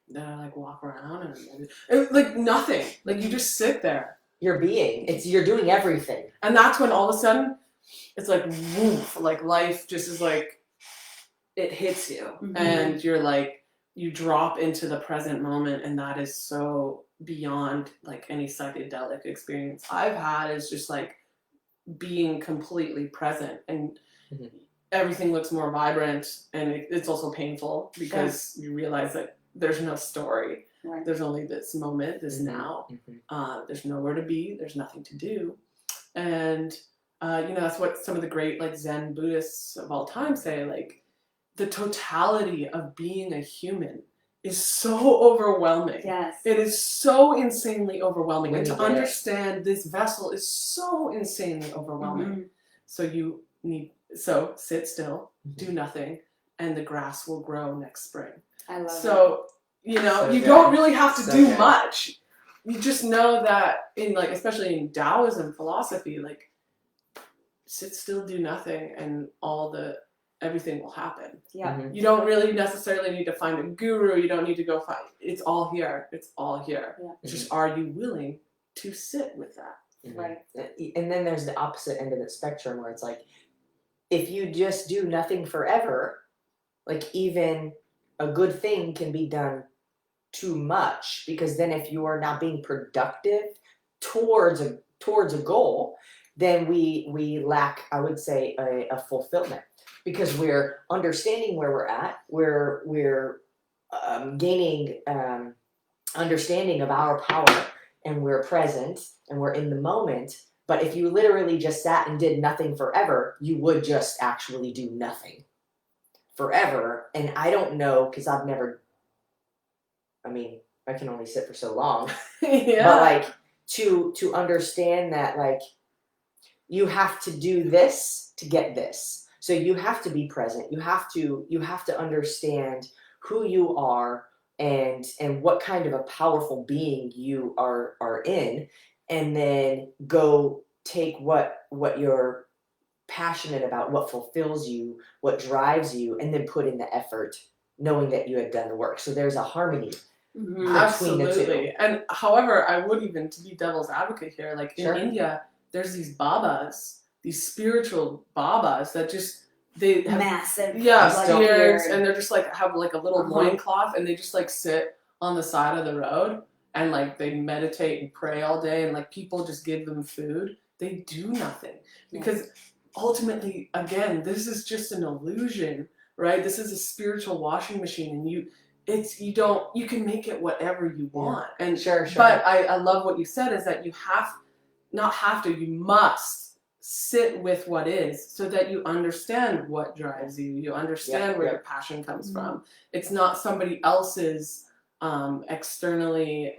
then I like walk around, and like nothing. Like you just sit there. You're you're doing everything. And that's when all of a sudden it's like woof, like life just is like it hits you, and you're like you drop into the present moment, and that is so beyond like any psychedelic experience I've had. Is just like being completely present, and everything looks more vibrant, and it's also painful because you realize that there's no story. Right. There's only this moment, this now. There's nowhere to be. There's nothing to do. And, you know, that's what some of the great like Zen Buddhists of all time say, like the totality of being a human is so overwhelming. Yes. It is so insanely overwhelming. When And you to get it. understand this vessel is so insanely overwhelming. Mm-hmm. So sit still, do nothing, and the grass will grow next spring. I love it. So, you know, So you good. don't really have to So do good. much. You just know that in like, especially in Taoism philosophy, like sit still, do nothing, and everything will happen. Yeah. Mhm. You don't really necessarily need to find a guru. You don't need to go find. It's all here. It's all here. Yeah. It's just, are you willing to sit with that? Mhm. Right. And then there's the opposite end of the spectrum where it's like, if you just do nothing forever, like even a good thing can be done too much, because then if you are not being productive towards a goal, then we lack, I would say, a fulfillment, because we're understanding where we're at, we're gaining understanding of our power, and we're present and we're in the moment. But if you literally just sat and did nothing forever, you would just actually do nothing forever. And I don't know, because I can only sit for so long. Yeah. But like to understand that, like, you have to do this to get this. So you have to be present. You have to understand who you are and what kind of a powerful being you are in, and then go take what you're passionate about, what fulfills you, what drives you, and then put in the effort, knowing that you had done the work. So there's a harmony between the two. Absolutely. And however, I would even, to be devil's advocate here, like in Sure. India, there's these babas, these spiritual babas that just, they have Massive. beards, beard. and they're just like, have like a little loincloth, and they just like sit on the side of the road and like they meditate and pray all day, and like people just give them food. They do nothing because ultimately, again, this is just an illusion, right? This is a spiritual washing machine, and you can make it whatever you want. And Sure. but I love what you said, is that you must sit with what is, so that you understand what drives you. You understand where your passion comes from. It's not somebody else's externally,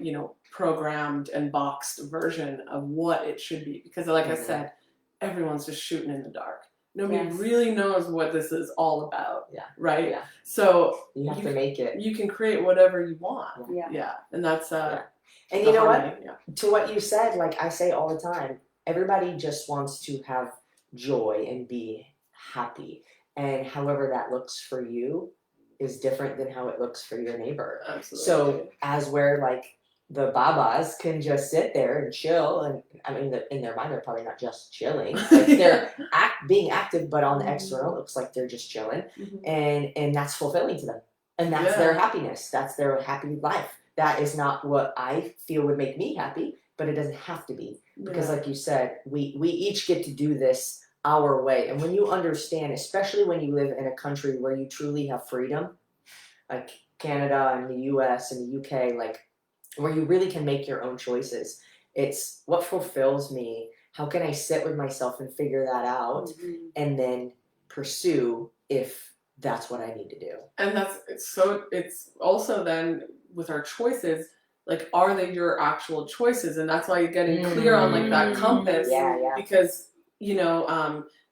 programmed and boxed version of what it should be. Because like I said, everyone's just shooting in the dark. Nobody really knows what this is all about. Yeah. Right? Yeah. So you have to make it. You can create whatever you want. Yeah. And that's And you know what? To what you said, like I say all the time, everybody just wants to have joy and be happy. And however that looks for you is different than how it looks for your neighbor. Absolutely. So as where like the babas can just sit there and chill, and I mean, in their mind, they're probably not just chilling. Like they're being active, but on the external, it looks like they're just chilling, and that's fulfilling to them, and that's their happiness. That's their happy life. That is not what I feel would make me happy, but it doesn't have to be, because, like you said, we each get to do this our way. And when you understand, especially when you live in a country where you truly have freedom, like Canada and the U.S. and the U.K., like, where you really can make your own choices. It's what fulfills me. How can I sit with myself and figure that out, and then pursue if that's what I need to do. And it's also then with our choices, like, are they your actual choices? And that's why you're getting clear on like that compass. Because,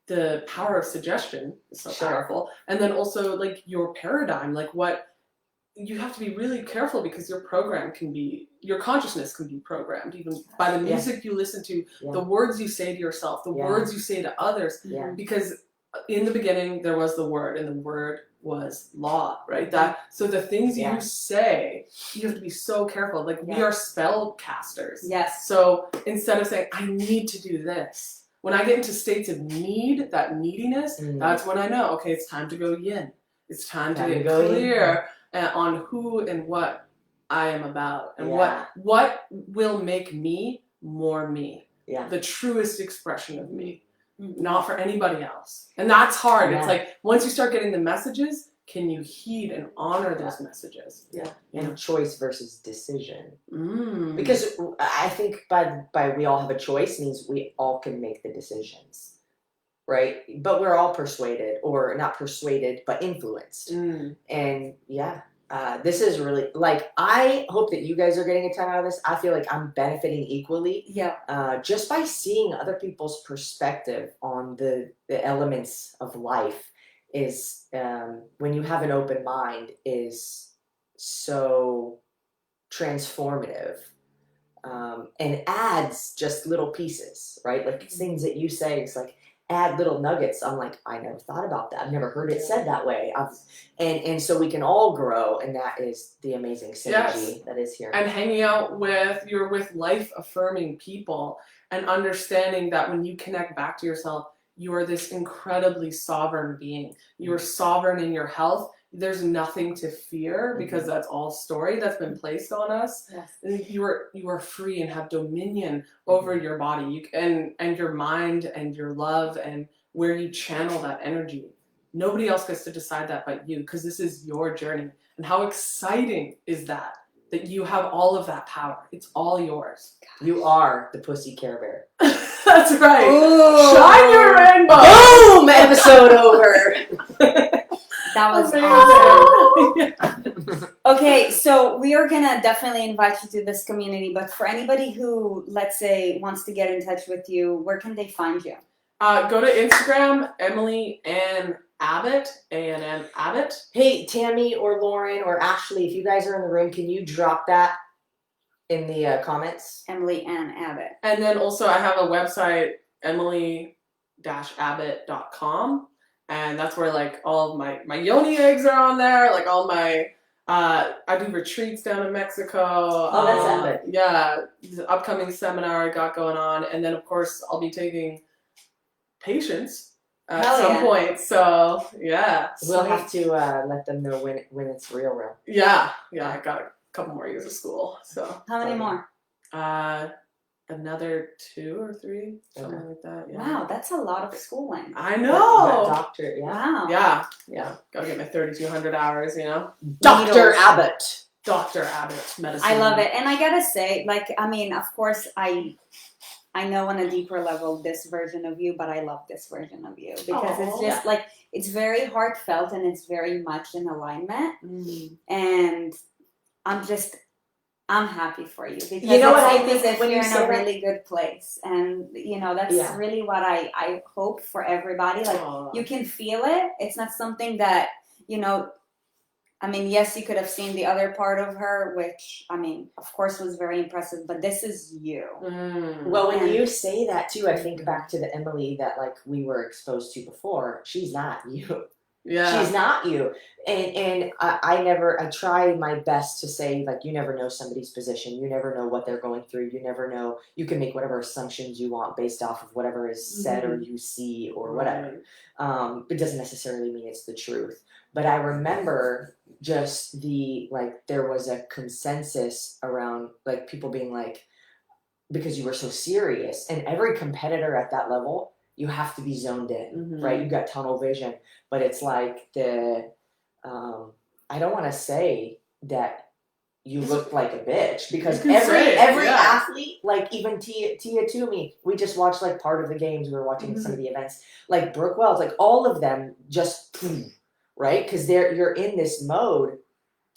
the power of suggestion is so powerful. And then also like your paradigm, like what you have to be really careful, because your consciousness can be programmed even by the music you listen to, the words you say to yourself, the words you say to others. Because in the beginning there was the word, and the word was law, right? So the things you say, you have to be so careful. Like we are spell casters. So instead of saying, I need to do this, when I get into states of need, that neediness, that's when I know, okay, it's time to go yin. It's time to get clear on who and what I am about, and what will make me more me. The truest expression of me, not for anybody else. And that's hard. It's like, once you start getting the messages, can you heed and honor those messages? And choice versus decision. Because I think by we all have a choice means we all can make the decisions, right? But we're all persuaded, or not persuaded, but influenced. And This is really, like, I hope that you guys are getting a ton out of this. I feel like I'm benefiting equally. Yeah. Just by seeing other people's perspective on the elements of life is, when you have an open mind, is so transformative. And adds just little pieces, right? Like things that you say, it's like add little nuggets. I'm like, I never thought about that. I've never heard it said that way. And so we can all grow, and that is the amazing synergy that is here. And hanging out with, you're with life affirming people, and understanding that when you connect back to yourself, you are this incredibly sovereign being. You are sovereign in your health. There's nothing to fear, because that's all story that's been placed on us. Yes. And you are free and have dominion over your body, and your mind and your love, and where you channel that energy. Nobody else gets to decide that but you, because this is your journey. And how exciting is that you have all of that power? It's all yours. You are the Pussy Care Bear. That's right. Ooh. Shine your rainbow. Boom! Episode over. That was awesome. Okay, so we are gonna definitely invite you to this community, but for anybody who, let's say, wants to get in touch with you, where can they find you? Go to Instagram, Emily Ann Abbott, A-N-N Abbott. Hey, Tammy or Lauren or Ashley, if you guys are in the room, can you drop that in the comments? Emily Ann Abbott. And then also I have a website, emily-abbott.com. And that's where like all of my yoni eggs are on there, like all my, I do retreats down in Mexico. Oh, that's epic. Yeah, the upcoming seminar I got going on. And then of course I'll be taking patients at some point. So yeah. We'll have to let them know when it's real. Yeah, I got a couple more years of school. So how many more? Another 2 or 3, something like that. Yeah. Wow, that's a lot of schooling. I know. Doctor, Wow. Yeah. Gotta get my 3,200 hours, Dr. Abbott. Dr. Abbott medicine. I love it. And I gotta say, like, I mean, of course, I know on a deeper level this version of you, but I love this version of you because it's just like, it's very heartfelt and it's very much in alignment. And I'm happy for you because you know what I think think when you're in a that? really good place, and that's really what I hope for everybody. Like you can feel it. It's not something that I mean, yes, you could have seen the other part of her, which I mean, of course, was very impressive. But this is you. Well, when you say that too, I think back to the Emily that like we were exposed to before. She's not you. Yeah. She's not you. And I try my best to say, like, you never know somebody's position. You never know what they're going through. You never know. You can make whatever assumptions you want based off of whatever is said or you see or whatever. It doesn't necessarily mean it's the truth. But I remember just there was a consensus around like people being like, because you were so serious, and every competitor at that level, you have to be zoned in, right? You got tunnel vision, but it's like I don't want to say that you looked like a bitch because every athlete, like even Tia Toomey, we just watched like part of the games. We were watching some of the events, like Brooke Wells, like all of them just, right? Because you're in this mode,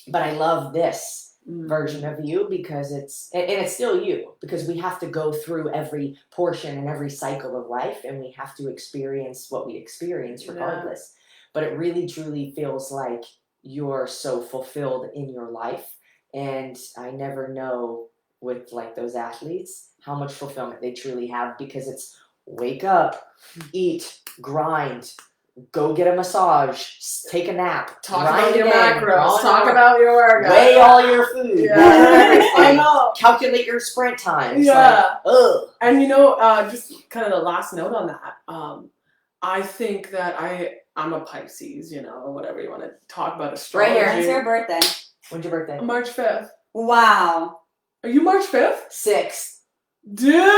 but I love this version of you because it's still you, because we have to go through every portion and every cycle of life, and we have to experience what we experience regardless. But it really truly feels like you're so fulfilled in your life, and I never know with like those athletes how much fulfillment they truly have, because it's wake up, eat, grind, go get a massage, take a nap, talk about your macros, talk about your workout, weigh all your food, I know, calculate your sprint times. And just kind of the last note on that, I think that I'm a Pisces, whatever you want to talk about astrology. Right here. When's your birthday? When's your birthday? March 5th. Wow. Are you March 5th? 6th. Dude!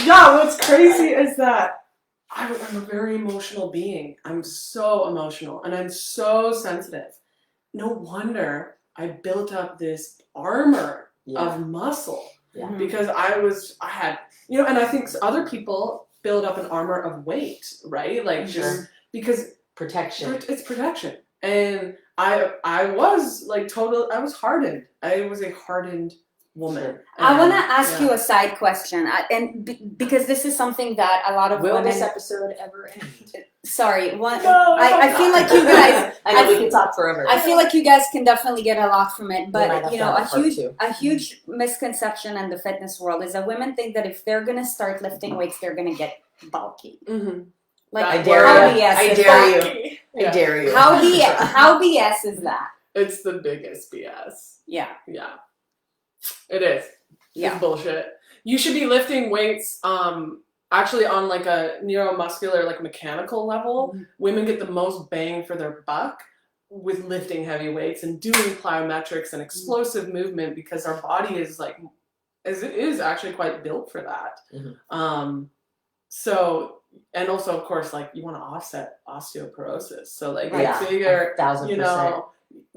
Yeah, what's crazy is that I'm a very emotional being. I'm so emotional and I'm so sensitive. No wonder I built up this armor of muscle because I had, and I think other people build up an armor of weight, right? Like just because protection. It's protection. And I was like I was hardened. I was a hardened woman. I want to ask you a side question, because this is something that a lot of Will women. this episode ever end? Sorry, No, I feel like you guys. I know we can talk forever. I feel like you guys can definitely get a lot from it, but a huge misconception in the fitness world is that women think that if they're gonna start lifting weights, they're gonna get bulky. Mm-hmm. Like I dare you. I dare you. How BS is that? It's the biggest BS. Yeah. Yeah. It is. Yeah. It's bullshit. You should be lifting weights actually on like a neuromuscular, like mechanical level. Mm-hmm. Women get the most bang for their buck with lifting heavy weights and doing plyometrics and explosive movement, because our body is like, it is actually quite built for that. Mm-hmm. So, and also of course, like you want to offset osteoporosis. So like figure, 1,000%.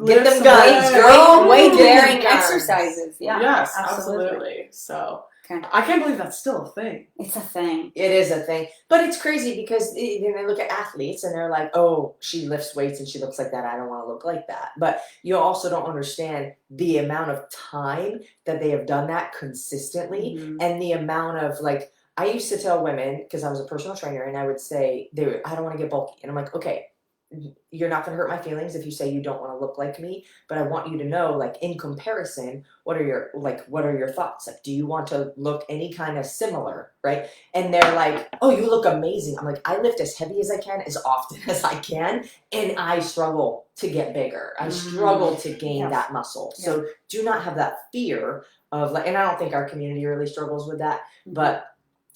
Get them guns, girl. Weight bearing exercises. Yeah. Yes, absolutely. So I can't believe that's still a thing. It's a thing. It is a thing. But it's crazy because they look at athletes and they're like, oh, she lifts weights and she looks like that. I don't want to look like that. But you also don't understand the amount of time that they have done that consistently, and the amount of like, I used to tell women, because I was a personal trainer, and I would say, I don't want to get bulky. And I'm like, okay, you're not going to hurt my feelings if you say you don't want to look like me, but I want you to know, like, in comparison, what are your thoughts? Like, do you want to look any kind of similar, right? And they're like, oh, you look amazing. I'm like, I lift as heavy as I can, as often as I can, and I struggle to get bigger. I struggle to gain that muscle. So do not have that fear of, like, and I don't think our community really struggles with that, but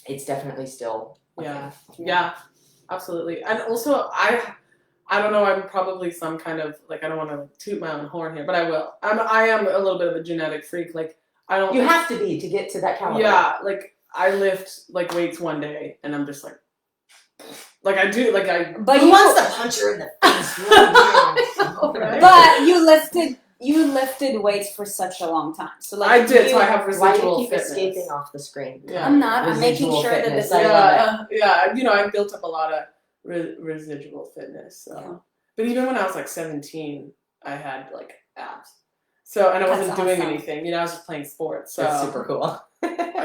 it's definitely still yeah, absolutely. And also I don't know, I'm probably some kind of, like, I don't want to toot my own horn here, but I will. I am a little bit of a genetic freak. Like, I don't. You have to be to get to that caliber. Yeah, like I lift like weights one day, and I'm just like I do, like I. But who wants to punch her in the face? Right? But you lifted weights for such a long time. So like I did. So I have residual why do you keep fitness. escaping off the screen? Yeah. I'm not. I'm making Residual sure that fitness. this. Yeah. You know, I built up a lot of residual fitness. So, but even when I was like 17, I had like abs. So, and I wasn't doing anything. You know, I was just playing sports. So that's super cool.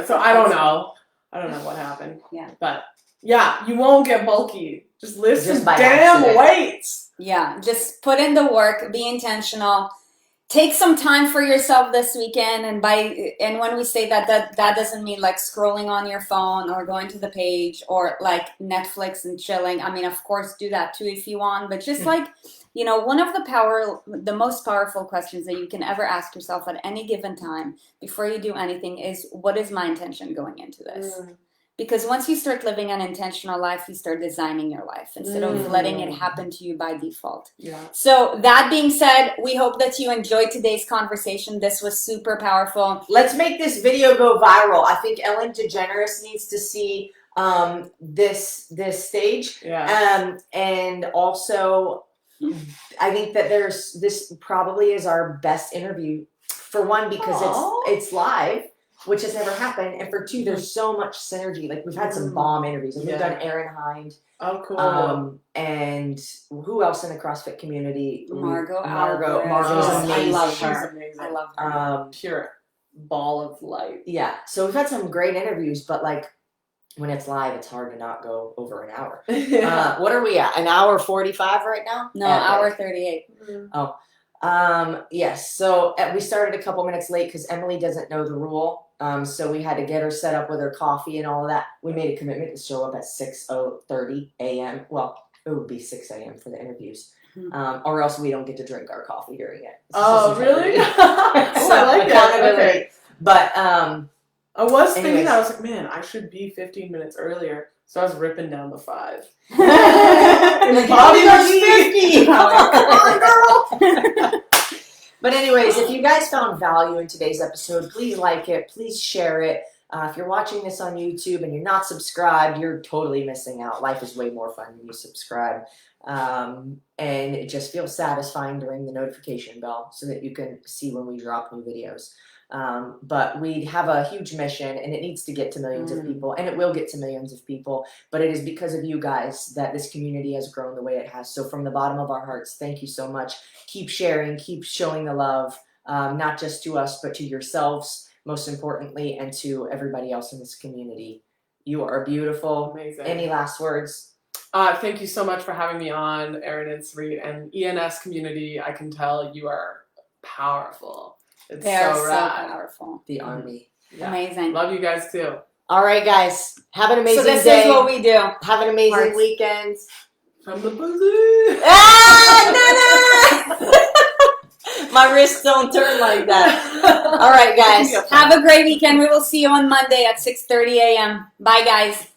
So I don't know. I don't know what happened. Yeah. But yeah, you won't get bulky. Just lift some by damn accident. weights. Yeah, just put in the work, be intentional. Take some time for yourself this weekend, and when we say that doesn't mean like scrolling on your phone or going to the page or like Netflix and chilling. I mean, of course, do that too if you want, but just like, you know, one of the most powerful questions that you can ever ask yourself at any given time before you do anything is, what is my intention going into this? Because once you start living an intentional life, you start designing your life instead of letting it happen to you by default. Yeah. So that being said, we hope that you enjoyed today's conversation. This was super powerful. Let's make this video go viral. I think Ellen DeGeneres needs to see this stage. Yeah. And also, I think that this probably is our best interview, for one, because it's live, which has never happened, and for two, there's so much synergy. Like, we've had some bomb interviews. Like, we've done Erin Hind. Oh, cool. And who else in the CrossFit community? Margot's amazing. I love her. She's amazing. I love her. Pure ball of light. Yeah. So we've had some great interviews, but like, when it's live, it's hard to not go over an hour. What are we at? An hour 45 right now? No, hour 38. Yes. So we started a couple minutes late because Emily doesn't know the rule. So we had to get her set up with her coffee and all of that. We made a commitment to show up at 6:30 a.m. Well, it would be 6 a.m. for the interviews. Or else we don't get to drink our coffee during it. Oh, really? So I like accountability. Okay. But I was thinking, anyways. I was like, man, I should be 15 minutes earlier. So I was ripping down the 5. Bobby was 50. Come on, girl. But anyways, if you guys found value in today's episode, please like it. Please share it. If you're watching this on YouTube and you're not subscribed, you're totally missing out. Life is way more fun when you subscribe. And it just feels satisfying to ring the notification bell so that you can see when we drop new videos. But we have a huge mission, and it needs to get to millions of people, and it will get to millions of people. But it is because of you guys that this community has grown the way it has. So from the bottom of our hearts, thank you so much. Keep sharing, keep showing the love, not just to us, but to yourselves, most importantly, and to everybody else in this community. You are beautiful. Amazing. Any last words? Thank you so much for having me on, Erin and Sarit, and ENS community. I can tell you are powerful. It's They're so so rad. powerful. The Army. Yeah. Amazing. Love you guys too. All right, guys. Have an amazing So this day. is what we do. Have an amazing Hearts. weekend. From the balloon. Ah, no, no. My wrists don't turn like that. All right, guys. Have a great weekend. We will see you on Monday at 6:30 a.m. Bye, guys.